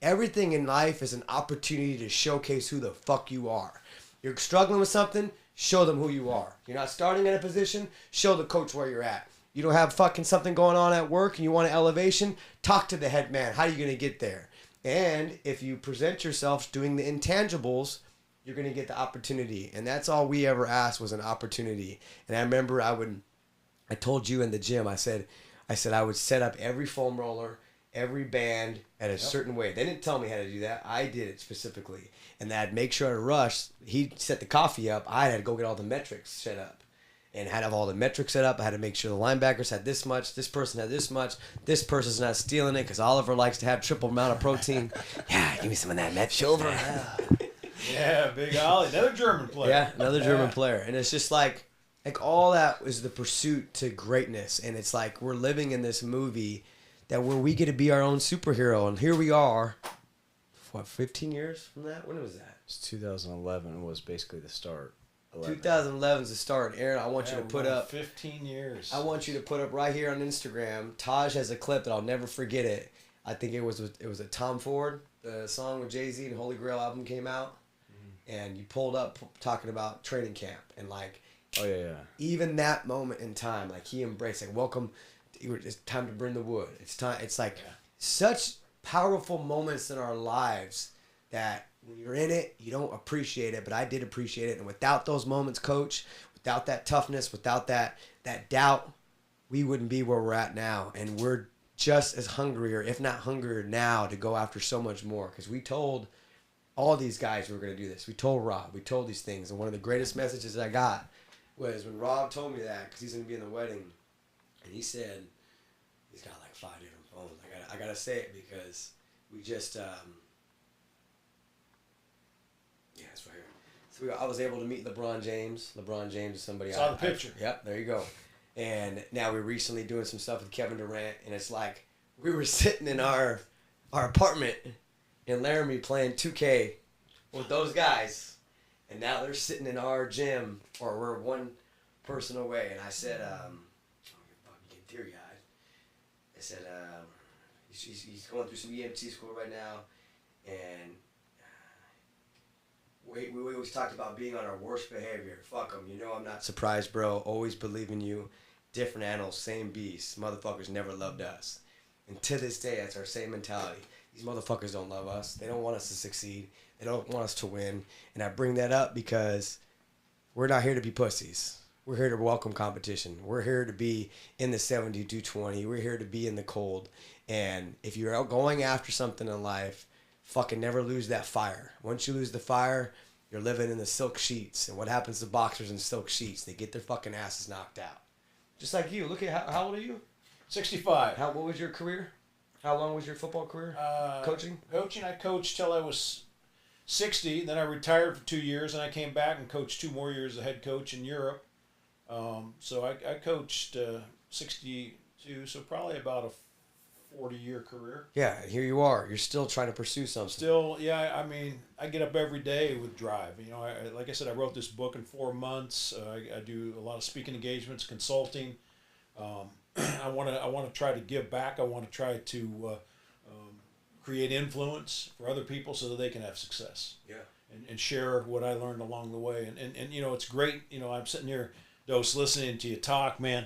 Everything in life is an opportunity to showcase who the fuck you are. You're struggling with something, show them who you are. You're not starting in a position, show the coach where you're at. You don't have fucking something going on at work and you want an elevation, talk to the head man. How are you going to get there? And if you present yourself doing the intangibles, you're going to get the opportunity. And that's all we ever asked was an opportunity. And I remember I told you in the gym, I said I would set up every foam roller, every band at a certain way. They didn't tell me how to do that. I did it specifically. And I'd make sure to rush. He'd set the coffee up. I had to go get all the metrics set up. And had to have all the metrics set up. I had to make sure the linebackers had this much. This person had this much. This person's not stealing it because Oliver likes to have triple amount of protein. Yeah, give me some of that metric. Silver. Yeah, Big Ollie, another German player. Yeah, another German player. And it's just like all that is the pursuit to greatness. And it's like we're living in this movie that where we get to be our own superhero. And here we are, 15 years from that? When was that? It's 2011 was basically the start. 2011 is the start. Aaron, I want you to put up 15 years. I want you to put up right here on Instagram. Taj has a clip that I'll never forget it. I think it was a Tom Ford, the song with Jay-Z and Holy Grail album came out. And you pulled up talking about training camp and like, oh yeah. Even that moment in time, like he embraced, like welcome, it's time to bring the wood. It's time. It's like such powerful moments in our lives that when you're in it, you don't appreciate it. But I did appreciate it, and without those moments, Coach, without that toughness, without that doubt, we wouldn't be where we're at now. And we're just as hungry, or if not hungrier now, to go after so much more because we told all these guys we were going to do this. We told Rob. We told these things. And one of the greatest messages I got was when Rob told me that, because he's going to be in the wedding, and he said, he's got like 5 different phones. I got to say it because we just, yeah, it's right here. So I was able to meet LeBron James. LeBron James is somebody Saw the picture. Yep, there you go. And now we're recently doing some stuff with Kevin Durant, and it's like we were sitting in our apartment in Laramie playing 2K with those guys, and now they're sitting in our gym, or we're one person away. And I said, I'm getting teary-eyed. I said, he's going through some EMT school right now, and we always talked about being on our worst behavior. Fuck them. You know I'm not surprised, bro. Always believe in you. Different animals, same beast. Motherfuckers never loved us. And to this day, that's our same mentality. These motherfuckers don't love us. They don't want us to succeed. They don't want us to win. And I bring that up because we're not here to be pussies. We're here to welcome competition. We're here to be in the 72-20. We're here to be in the cold. And if you're out going after something in life, fucking never lose that fire. Once you lose the fire, you're living in the silk sheets. And what happens to boxers in silk sheets? They get their fucking asses knocked out. Just like you. Look at how old are you? 65. What was your career? How long was your football career? Coaching? Coaching, I coached till I was 60. Then I retired for 2 years, and I came back and coached 2 more years as head coach in Europe. So I coached 62, so probably about a 40-year career. Yeah, and here you are. You're still trying to pursue something. Still, yeah, I mean, I get up every day with drive. You know, like I said, I wrote this book in 4 months. I do a lot of speaking engagements, consulting. I want to try to give back. I want to try to create influence for other people so that they can have success. Yeah. And share what I learned along the way. And you know, it's great. You know, I'm sitting here, Dose, listening to you talk, man.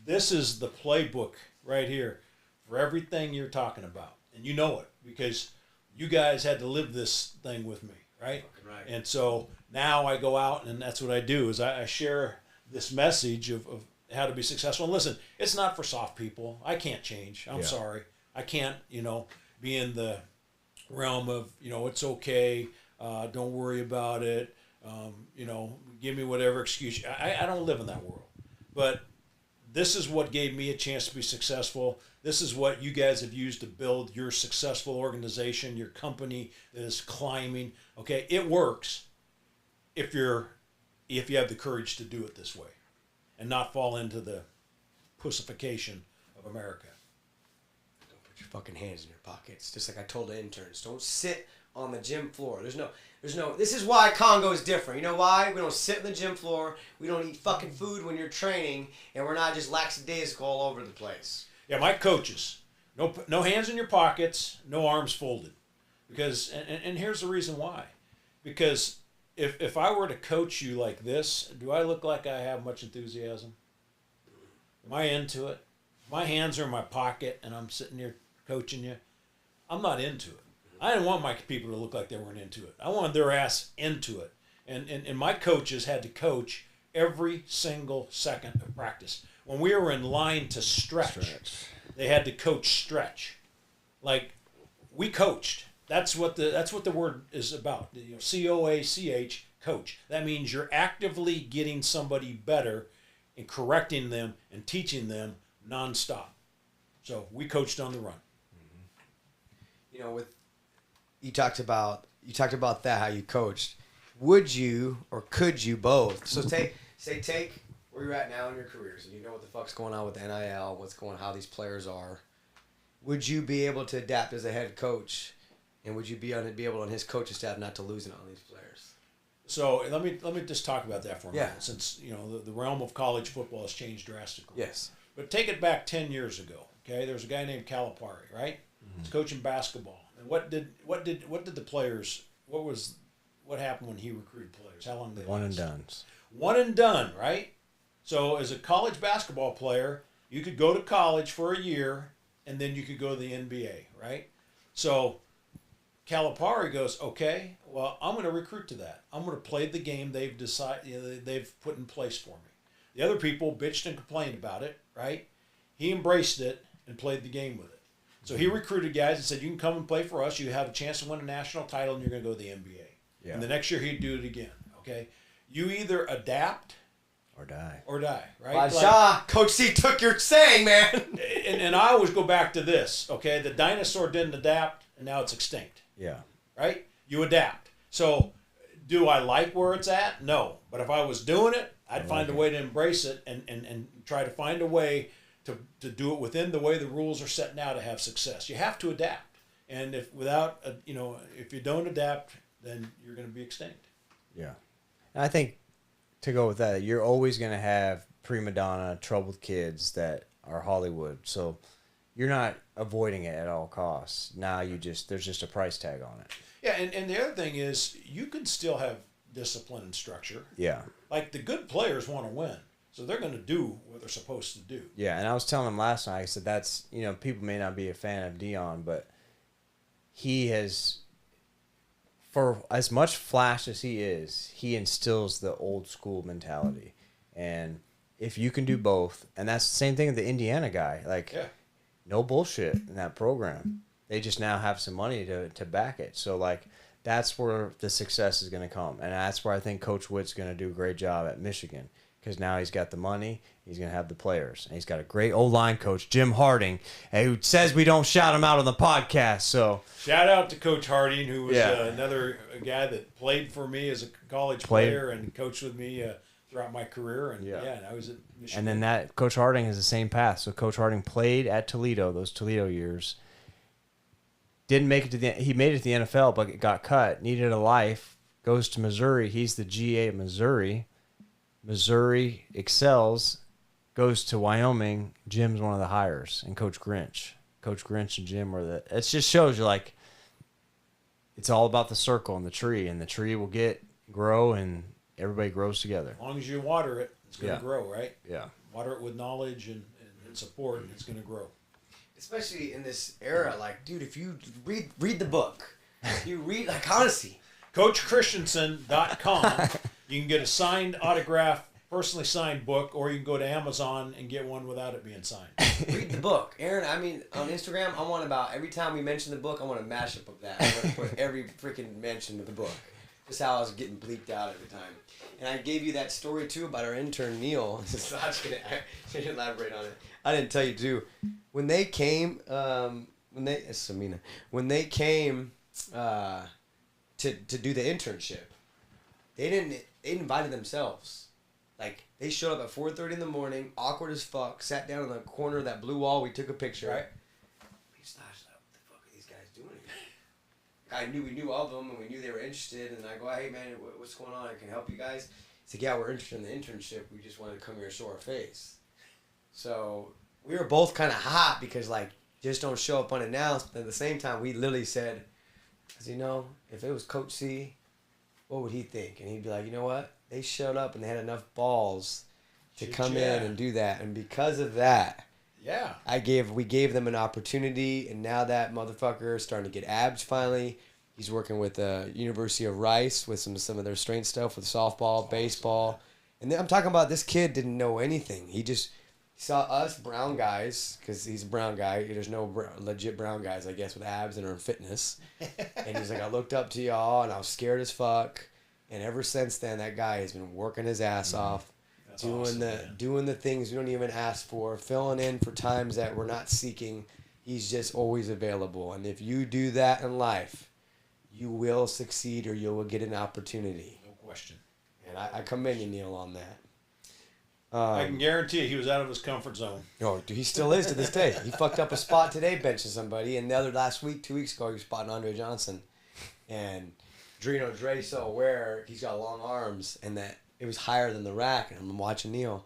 This is the playbook right here for everything you're talking about. And you know it because you guys had to live this thing with me, right? Right. And so now I go out and that's what I do is I share this message of how to be successful. And listen, it's not for soft people. I can't change. I'm sorry. I can't, you know, be in the realm of, you know, it's okay. Don't worry about it. You know, give me whatever excuse. I don't live in that world. But this is what gave me a chance to be successful. This is what you guys have used to build your successful organization, your company that is climbing. Okay, it works if you're if you have the courage to do it this way and not fall into the pussification of America. Don't put your fucking hands in your pockets. Just like I told the interns, don't sit on the gym floor. There's no. This is why Congo is different. You know why? We don't sit on the gym floor. We don't eat fucking food when you're training, and we're not just lackadaisical all over the place. Yeah, my coaches, no hands in your pockets, no arms folded, because and here's the reason why, because if I were to coach you like this, do I look like I have much enthusiasm? Am I into it? My hands are in my pocket, and I'm sitting here coaching you. I'm not into it. I didn't want my people to look like they weren't into it. I wanted their ass into it. And my coaches had to coach every single second of practice. When we were in line to stretch. They had to coach stretch. Like, we coached. That's what the word is about. COACH, coach. That means you're actively getting somebody better and correcting them and teaching them nonstop. So we coached on the run. You know, you talked about that, how you coached. Would you or could you both? So take where you're at now in your careers, and you know what the fuck's going on with the NIL, how these players are. Would you be able to adapt as a head coach, and would you be able on his coaching staff not to lose it on these players? So let me just talk about that for a Yeah. minute, since the realm of college football has changed drastically. Yes. But take it back 10 years ago. Okay, there was a guy named Calipari, right? He's coaching basketball. And what did the players? What happened when he recruited players? How long did they One and last? dones. One and done, right? So as a college basketball player, you could go to college for a year, and then you could go to the NBA, right? So Calipari goes, okay, well, I'm going to recruit to that. I'm going to play the game they've put in place for me. The other people bitched and complained about it, right? He embraced it and played the game with it. So he recruited guys and said, you can come and play for us. You have a chance to win a national title, and you're going to go to the NBA. Yeah. And the next year he'd do it again, okay? You either adapt Or die. right? Coach C took your saying, man. And I always go back to this, okay? The dinosaur didn't adapt, and now it's extinct, Yeah. right? You adapt. So do I like where it's at? No. But if I was doing it, I'd find a way to embrace it and try to find a way to do it within the way the rules are set now to have success. You have to adapt. And if you don't adapt, then you're going to be extinct. Yeah. And I think to go with that, you're always going to have prima donna, troubled kids that are Hollywood. So you're not avoiding it at all costs. Now there's just a price tag on it. Yeah, and the other thing is you can still have discipline and structure. Yeah. Like the good players want to win. So they're going to do what they're supposed to do. Yeah, and I was telling him last night, I said that's, people may not be a fan of Dion, but he has, for as much flash as he is, he instills the old school mentality. And if you can do both, and that's the same thing with the Indiana guy, no bullshit in that program. They just now have some money to back it. So, that's where the success is going to come. And that's where I think Coach Witt's going to do a great job at Michigan. Because now he's got the money, he's going to have the players. And he's got a great O-line coach, Jim Harding, who says we don't shout him out on the podcast. So shout out to Coach Harding, who was another guy that played for me as a college player and coached with me throughout my career. And and I was at Michigan. And then that Coach Harding has the same path. So Coach Harding played at Toledo, those Toledo years. Didn't make it he made it to the NFL, but got cut. Needed a life. Goes to Missouri. He's the GA of Missouri. Missouri excels, goes to Wyoming. Jim's one of the hires, and Coach Grinch and Jim are it just shows you it's all about the circle and the tree will grow, and everybody grows together. As long as you water it, it's going to grow, right? Yeah. Water it with knowledge and support, and it's going to grow. Especially in this era, dude, if you read the book, you read, honestly. CoachChristiansen.com. You can get a signed autograph, personally signed book, or you can go to Amazon and get one without it being signed. Read the book. Aaron, on Instagram, I want every time we mention the book, I want a mashup of that. I want to put every freaking mention of the book. Just how I was getting bleeped out every time. And I gave you that story, too, about our intern, Neil. So I was going to elaborate on it. I didn't tell you, too. When they came, Samina, when they came to do the internship, they didn't they invited themselves. Like, they showed up at 4:30 in the morning, awkward as fuck, sat down in the corner of that blue wall. We took a picture. Right. We started like, what the fuck are these guys doing here? We knew of them, and we knew they were interested. And I go, hey, man, what's going on? I can help you guys. He's like, yeah, we're interested in the internship. We just wanted to come here and show our face. So we were both kind of hot because, like, just don't show up unannounced. But at the same time, we literally said, because, you know, if it was Coach C, what would he think? And he'd be like, you know what? They showed up and they had enough balls to come in and do that. And because of that, Yeah. we gave them an opportunity, and now that motherfucker is starting to get abs finally. He's working with the University of Rice with some of their strength stuff with softball, baseball. And then I'm talking about this kid didn't know anything. He just saw us brown guys, because he's a brown guy. There's no legit brown guys, I guess, with abs and are in fitness. And he's like, I looked up to y'all, and I was scared as fuck. And ever since then, that guy has been working his ass off, That's awesome, man. doing the things we don't even ask for, filling in for times that we're not seeking. He's just always available. And if you do that in life, you will succeed, or you will get an opportunity. No question. And I commend you, Neil, on that. I can guarantee you he was out of his comfort zone. Oh, dude, he still is to this day. He fucked up a spot today benching somebody, and the other last week, 2 weeks ago, he was spotting Andre Johnson. And Dre's so aware he's got long arms, and that it was higher than the rack. And I'm watching Neil,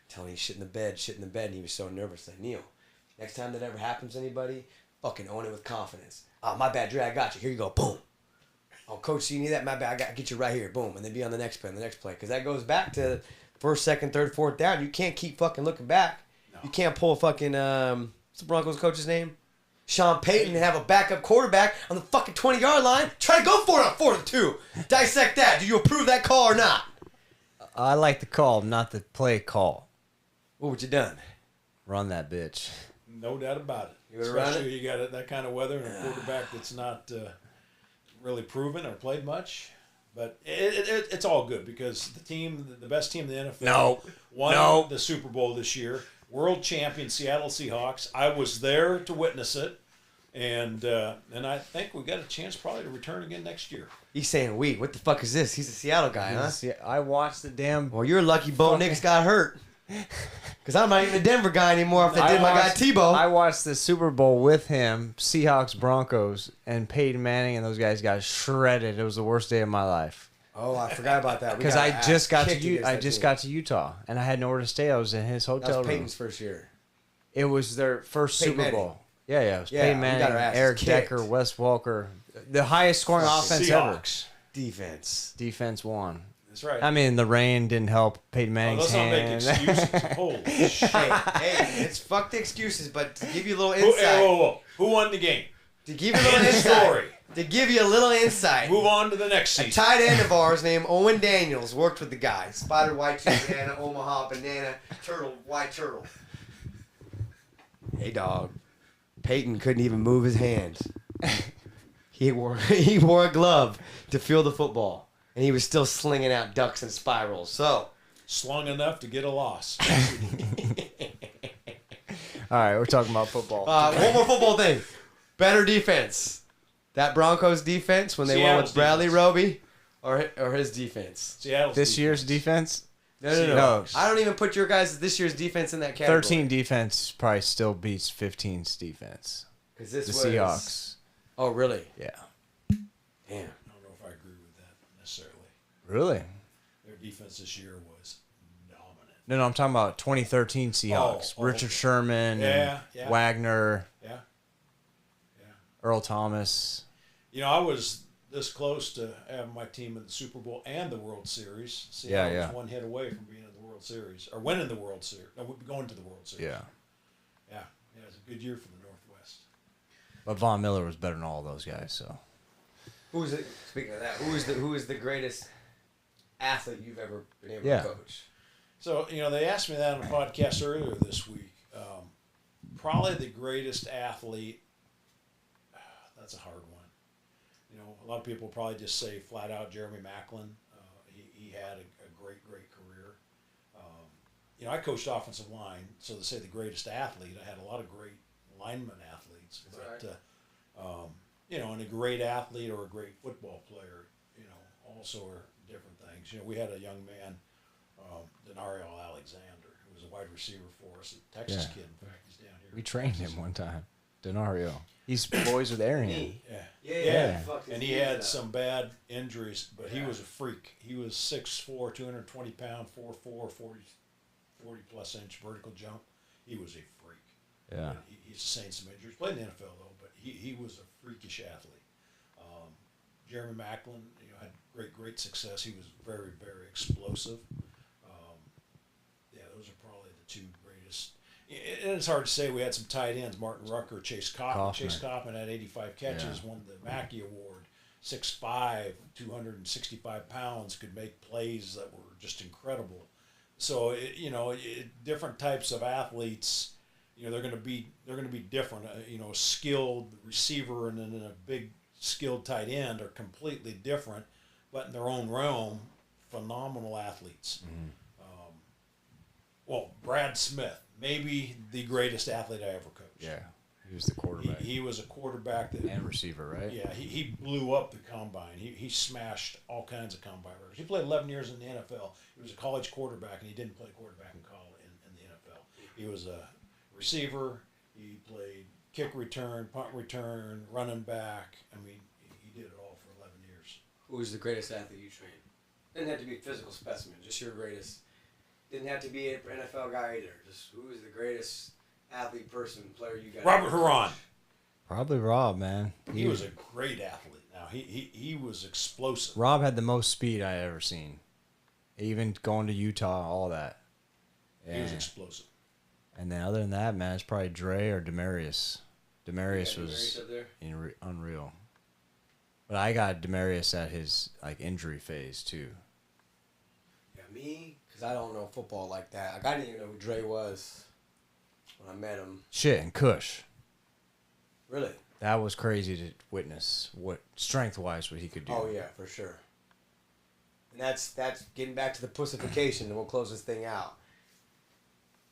telling him shit in the bed, and he was so nervous. Like, Neil, next time that ever happens to anybody, fucking own it with confidence. Oh, my bad, Dre, I got you. Here you go, boom. Oh, Coach, you need that? My bad, I got to get you right here, boom. And then be on the next play, because that goes back to first, second, third, fourth down. You can't keep fucking looking back. No. You can't pull fucking, what's the Broncos coach's name? Sean Payton, and have a backup quarterback on the fucking 20-yard line. Try to go for it on 4th and 2. Dissect that. Do you approve that call or not? I like the call, not the play call. What would you done? Run that bitch. No doubt about it. You would've run Especially you got that kind of weather and a quarterback that's not really proven or played much. But it's all good because the best team in the NFL, won the Super Bowl this year. World champion Seattle Seahawks. I was there to witness it, and I think we got a chance probably to return again next year. He's saying we. What the fuck is this? He's a Seattle guy, huh? I watched the damn. Well, you're lucky Bo Nix got hurt. Because I'm not even a Denver guy anymore if they did my guy Tebow. I watched the Super Bowl with him, Seahawks, Broncos, and Peyton Manning, and those guys got shredded. It was the worst day of my life. Oh, I forgot about that. Because I just got to Utah, and I had nowhere to stay. I was in his hotel room. That was room. Peyton's first year. It was their first Peyton Super Manning. Bowl. Yeah, it was Yeah, Peyton we Manning, got our asses Eric kicked. Decker, Wes Walker. The highest scoring offense ever. Seahawks. Defense won. That's right. I mean, the rain didn't help Peyton Manning's Let's not make hand. excuses. Holy shit. hey, it's fuck the excuses, but to give you a little Who, insight. Who won the game? To give you a little End of insight. story. To give you a little insight. Move on to the next A season. tight end of ours named Owen Daniels worked with the guy. Spotted white banana, Omaha banana, turtle, white turtle. Hey, dog. Peyton couldn't even move his hands. He wore a glove to feel the football, and he was still slinging out ducks and spirals. So, Slung enough to get a loss. All right, we're talking about football. one more football thing. Better defense. That Broncos defense when they won with Seattle's Bradley defense. Roby, or his defense. Seattle's This defense. year's defense, No. Seahawks. I don't even put your guys' this year's defense in that category. 13 defense probably still beats 15's defense. Because this The was Seahawks. Oh, really? Yeah. Damn. I don't know if I agree with that necessarily. Really? Their defense this year was dominant. No, I'm talking about 2013 Seahawks. Oh, Richard Sherman, Yeah, and yeah. Wagner, Yeah. Earl Thomas. You know, I was this close to having my team in the Super Bowl and the World Series. Seattle Yeah. was one hit away from being in the World Series, or winning the World Series. No, going to the World Series. Yeah. Yeah, it was a good year for the Northwest. But Von Miller was better than all those guys, so. Who's it? Speaking of that, who is the greatest athlete you've ever been able Yeah. to coach? So, you know, they asked me that on a podcast earlier this week. Probably the greatest athlete, that's a hard one. You know, a lot of people probably just say flat out Jeremy Maclin. He had a great career. You know, I coached offensive line, so to say the greatest athlete, I had a lot of great lineman athletes. But, you know, and a great athlete or a great football player, you know, also are different things. You know, we had a young man, Denario Alexander, who was a wide receiver for us, a Texas kid. In fact, he's down here. We trained him one time. Denario. He's boys with Arian. Yeah. Fuck, And he had some bad injuries, but he was a freak. He was 6'4", 220 pound, 4'4", 40 plus inch vertical jump. He was a freak. Yeah. He's sustained some injuries. Played in the NFL though, but he was a freakish athlete. Jeremy Macklin, had great success. He was very, very explosive. Those are probably the two greatest. And it's hard to say. We had some tight ends: Martin Rucker, Chase Kaufman. Chase Kaufman had 85 catches, won the Mackey Award. 6'5", 265 pounds, could make plays that were just incredible. So different types of athletes. They're going to be different. A skilled receiver and then a big skilled tight end are completely different, but in their own realm, phenomenal athletes. Mm-hmm. Brad Smith, maybe the greatest athlete I ever coached. Yeah. He was the quarterback. He was a quarterback and receiver, right? Yeah, he blew up the combine. He smashed all kinds of combine records. He played 11 years in the NFL. He was a college quarterback, and he didn't play quarterback in college in the NFL. He was a receiver. He played kick return, punt return, running back. I mean, he did it all for 11 years. Who was the greatest athlete you trained? Didn't have to be a physical specimen, just your greatest. Didn't have to be an NFL guy either. Just who was the greatest athlete, player you got? Robert Huron. Probably Rob, man. He was a great athlete. Now, he was explosive. Rob had the most speed I ever seen. Even going to Utah, all that. He was explosive. And then other than that, man, it's probably Dre or Demarius. Demarius was up there? unreal. But I got Demarius at his injury phase too. Yeah, me, because I don't know football like that. Like, I didn't even know who Dre was when I met him. Shit, and Kush. Really? That was crazy to witness what strength-wise what he could do. Oh yeah, for sure. And that's getting back to the pussification, and we'll close this thing out.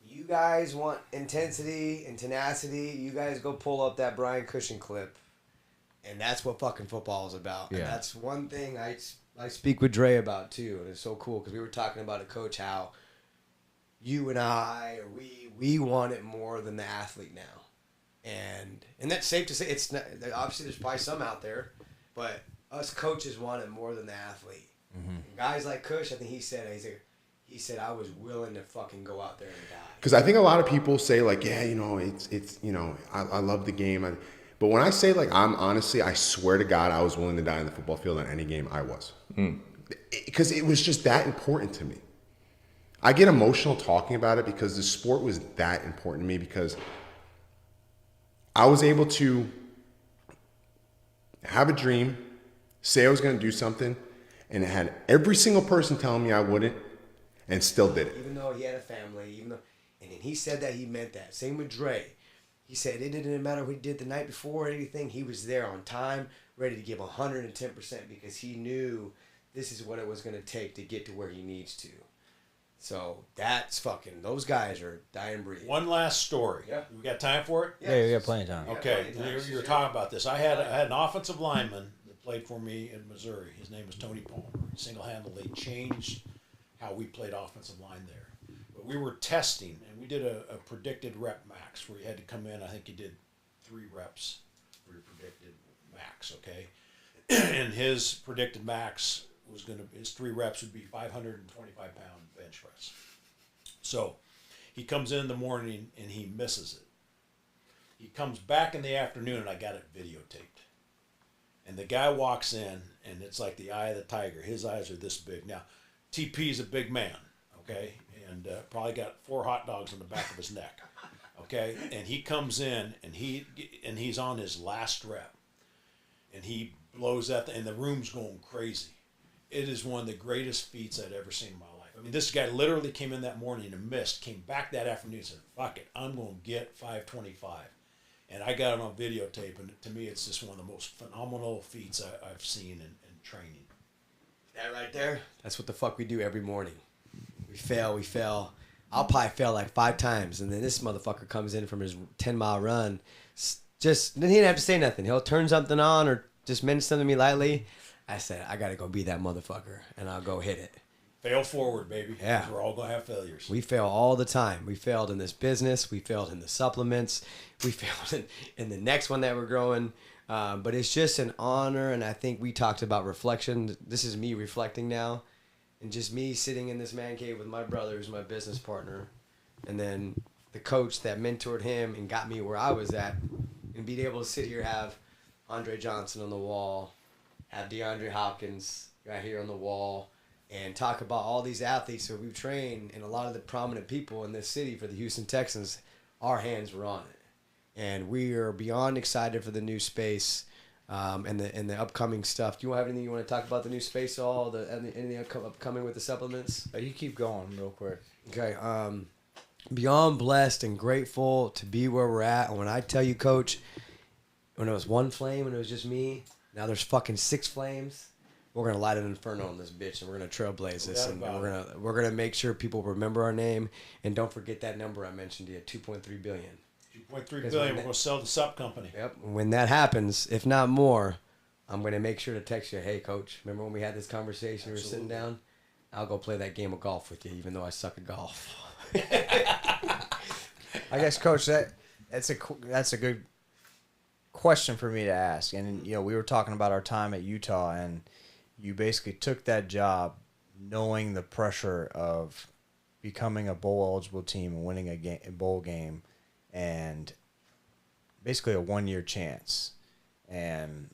You guys want intensity and tenacity, you guys go pull up that Brian Cushing clip. And that's what fucking football is about. Yeah. And that's one thing I speak with Dre about too. And it's so cool because we were talking about it, Coach, how you and I, or we want it more than the athlete now. And that's safe to say. It's not, obviously there's probably some out there, but us coaches want it more than the athlete. Mm-hmm. And guys like Cush, I think he said I was willing to fucking go out there and die. Because I think a lot of people say it's I love the game. But when I say I'm honestly, I swear to God, I was willing to die on the football field on any game I was. Because it was just that important to me. I get emotional talking about it because the sport was that important to me because I was able to have a dream, say I was going to do something, and it had every single person telling me I wouldn't, and still did it. Even though he had a family, and then he said that he meant that. Same with Dre. He said it didn't matter what he did the night before or anything. He was there on time, ready to give 110% because he knew this is what it was going to take to get to where he needs to. So that's fucking, those guys are dying breed. One last story. Yeah. We got time for it? Yeah, we got plenty of time. Okay, you're talking about this. I had an offensive lineman that played for me in Missouri. His name was Tony Palmer. He single-handedly changed how we played offensive line there. But we were testing, and we did a predicted rep max where you had to come in. I think you did 3 reps for your predicted max, okay? And his predicted max was his 3 reps would be 525-pound bench press. So he comes in the morning, and he misses it. He comes back in the afternoon, and I got it videotaped. And the guy walks in, and it's like the eye of the tiger. His eyes are this big. Now, TP is a big man, okay? And probably got 4 hot dogs on the back of his neck, okay? And he comes in, and he's on his last rep. And he blows that, and the room's going crazy. It is one of the greatest feats I'd ever seen in my life. I mean, this guy literally came in that morning and missed, came back that afternoon and said, fuck it, I'm going to get 525. And I got it on videotape, and to me, it's just one of the most phenomenal feats I've seen in training. That right there, that's what the fuck we do every morning. We fail. I'll probably fail like 5 times, and then this motherfucker comes in from his 10-mile run. Then he didn't have to say nothing. He'll turn something on or just mention something to me lightly. I said, I got to go be that motherfucker, and I'll go hit it. Fail forward, baby. Yeah. 'Cause we're all going to have failures. We fail all the time. We failed in this business. We failed in the supplements. We failed in the next one that we're growing. But it's just an honor, and I think we talked about reflection. This is me reflecting now, and just me sitting in this man cave with my brother, who's my business partner, and then the coach that mentored him and got me where I was at, and being able to sit here, have Andre Johnson on the wall, have DeAndre Hopkins right here on the wall, and talk about all these athletes who we've trained, and a lot of the prominent people in this city for the Houston Texans. Our hands were on it, and we are beyond excited for the new space, and the upcoming stuff. Do you have anything you want to talk about the new space? Anything upcoming with the supplements? You keep going real quick. Okay. Beyond blessed and grateful to be where we're at. And when I tell you, Coach, when it was one flame and it was just me, now there's fucking 6 flames. We're gonna light an inferno on this bitch, and we're gonna trailblaze this, and we're gonna make sure people remember our name, and don't forget that number I mentioned to you, 2.3 billion. 2.3 billion. We're going to sell the sup company. Yep. When that happens, if not more, I'm gonna make sure to text you. Hey, Coach, remember when we had this conversation? We were sitting down. I'll go play that game of golf with you, even though I suck at golf. I guess, Coach, that's a good question for me to ask. And you know, we were talking about our time at Utah, and you basically took that job knowing the pressure of becoming a bowl eligible team and winning a bowl game, and basically a 1-year chance. And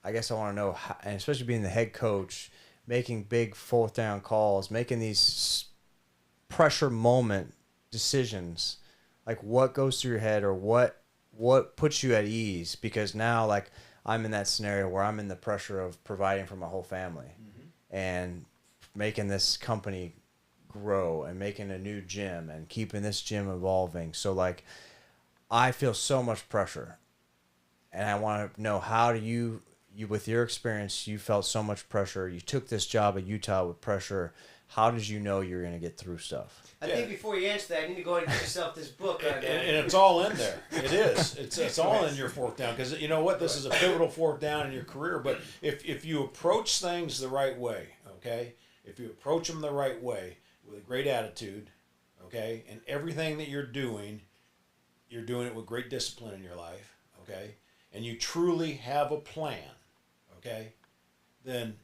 I guess I want to know how, and especially being the head coach, making big 4th down calls, making these pressure moment decisions, like what goes through your head, or what puts you at ease? Because now, like, I'm in that scenario where I'm in the pressure of providing for my whole family, and making this company grow, and making a new gym, and keeping this gym evolving. So like, I feel so much pressure, and I want to know, how do you with your experience, you felt so much pressure. You took this job at Utah with pressure. How did you know you were going to get through stuff? I think before you answer that, you need to go ahead and get yourself this book. And it's all in there. It is. It's all in your 4th down, because you know what? This is a pivotal 4th down in your career. But if you approach things the right way, okay? If you approach them the right way with a great attitude, okay, and everything that you're doing it with great discipline in your life, okay, and you truly have a plan, okay, then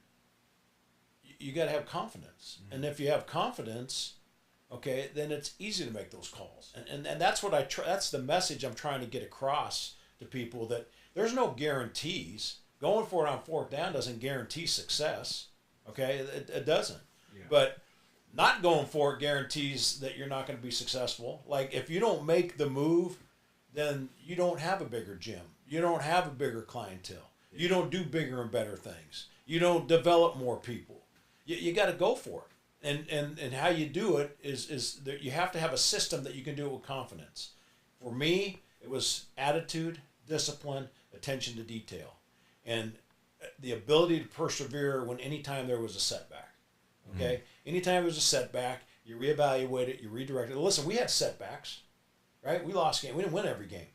you got to have confidence. And if you have confidence, okay, then it's easy to make those calls. And that's what that's the message I'm trying to get across to people, that there's no guarantees. Going for it on 4th down doesn't guarantee success, okay? It doesn't. Yeah. But not going for it guarantees that you're not going to be successful. Like, if you don't make the move, then you don't have a bigger gym. You don't have a bigger clientele. You don't do bigger and better things. You don't develop more people. You got to go for it. And how you do it is that you have to have a system that you can do it with confidence. For me, it was attitude, discipline, attention to detail, and the ability to persevere when anytime there was a setback. Okay? Anytime there was a setback, you reevaluate it, you redirect it. Listen, we had setbacks, right? We lost games. We didn't win every game.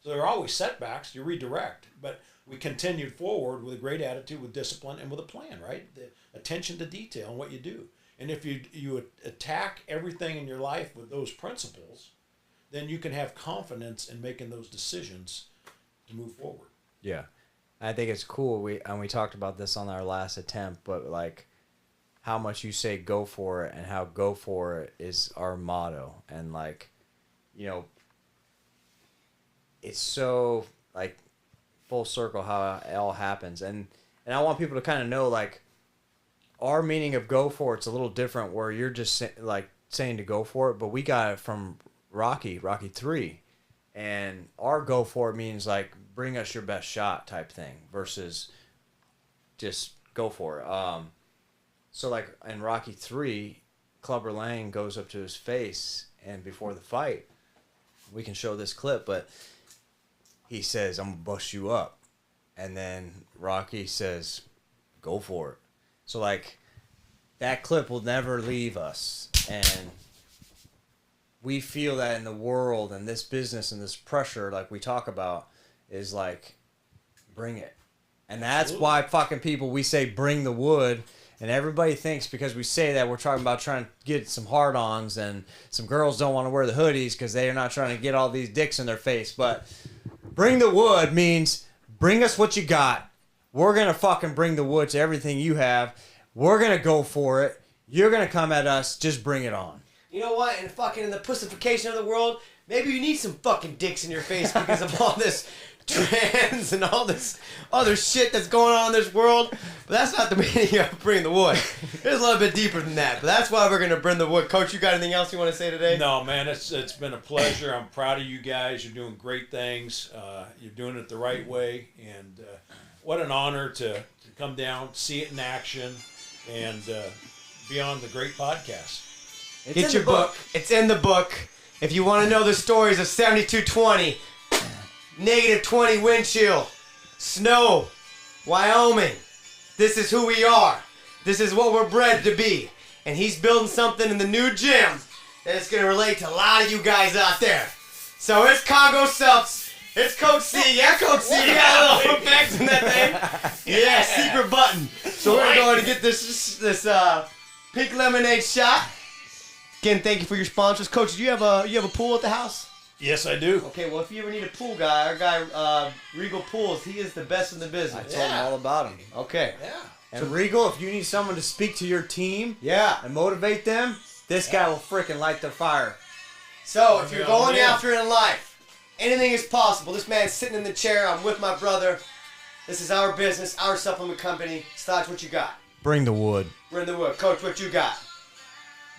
So there are always setbacks. You redirect. But we continued forward with a great attitude, with discipline, and with a plan, right? The attention to detail in what you do. And if you attack everything in your life with those principles, then you can have confidence in making those decisions to move forward. Yeah. I think it's cool. We talked about this on our last attempt, but like, how much you say go for it, and how go for it is our motto. And like, you know, it's so like full circle how it all happens. And I want people to kind of know, like, our meaning of go for it's a little different, where you're just like saying to go for it, but we got it from Rocky 3. And our go for it means like, bring us your best shot type thing, versus just go for it. So like in Rocky 3, Clubber Lang goes up to his face, and before the fight, we can show this clip, but he says, "I'm gonna bust you up," and then Rocky says, "Go for it." So like, that clip will never leave us, and we feel that in the world and this business and this pressure, like we talk about, is like, bring it. And that's why fucking people, we say bring the wood. And everybody thinks because we say that we're talking about trying to get some hard-ons and some girls don't want to wear the hoodies because they are not trying to get all these dicks in their face. But bring the wood means bring us what you got. We're going to fucking bring the wood to everything you have. We're going to go for it. You're going to come at us. Just bring it on. You know what? In the pussification of the world, maybe you need some fucking dicks in your face because of all this trans and all this other shit that's going on in this world. But that's not the meaning of bring the wood. It's a little bit deeper than that. But that's why we're going to bring the wood. Coach, you got anything else you want to say today? No, man, it's been a pleasure. I'm proud of you guys. You're doing great things. You're doing it the right way. And what an honor to come down, see it in action, and be on the great podcast. Get your book. It's in the book. If you want to know the stories of 7220, -20 wind chill, snow, Wyoming, this is who we are. This is what we're bred to be. And he's building something in the new gym that's going to relate to a lot of you guys out there. So it's Congo Subs. It's Coach C. Yeah, Coach C. You got a little effects in that thing. Yeah, secret button. So we're going to get this pink lemonade shot. Again, thank you for your sponsors. Coach, do you have a pool at the house? Yes, I do. Okay, well, if you ever need a pool guy, our guy, Regal Pools, he is the best in the I business. told him all about him. Okay. Yeah. And Regal, if you need someone to speak to your team Yeah. and motivate them, this guy will freaking light the fire. So, if you're going Yeah. after it in life, anything is possible. This man's sitting in the chair. I'm with my brother. This is our business, our supplement company. Stodge, what you got? Bring the wood. We're in the wood. Coach, what you got?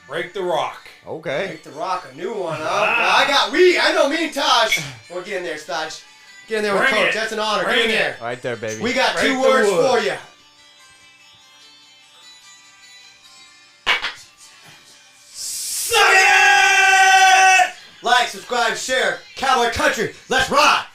Break the rock. Okay. Take the rock, a new one, huh? I know me and Taj. We're getting there, Stodge. Get in there with Bring Coach. it. That's an honor. Bring Get in it. there. Right there, baby. We got Break 2 the words wood. for you. Suck it! Like, subscribe, share. Cowboy Country. Let's ride!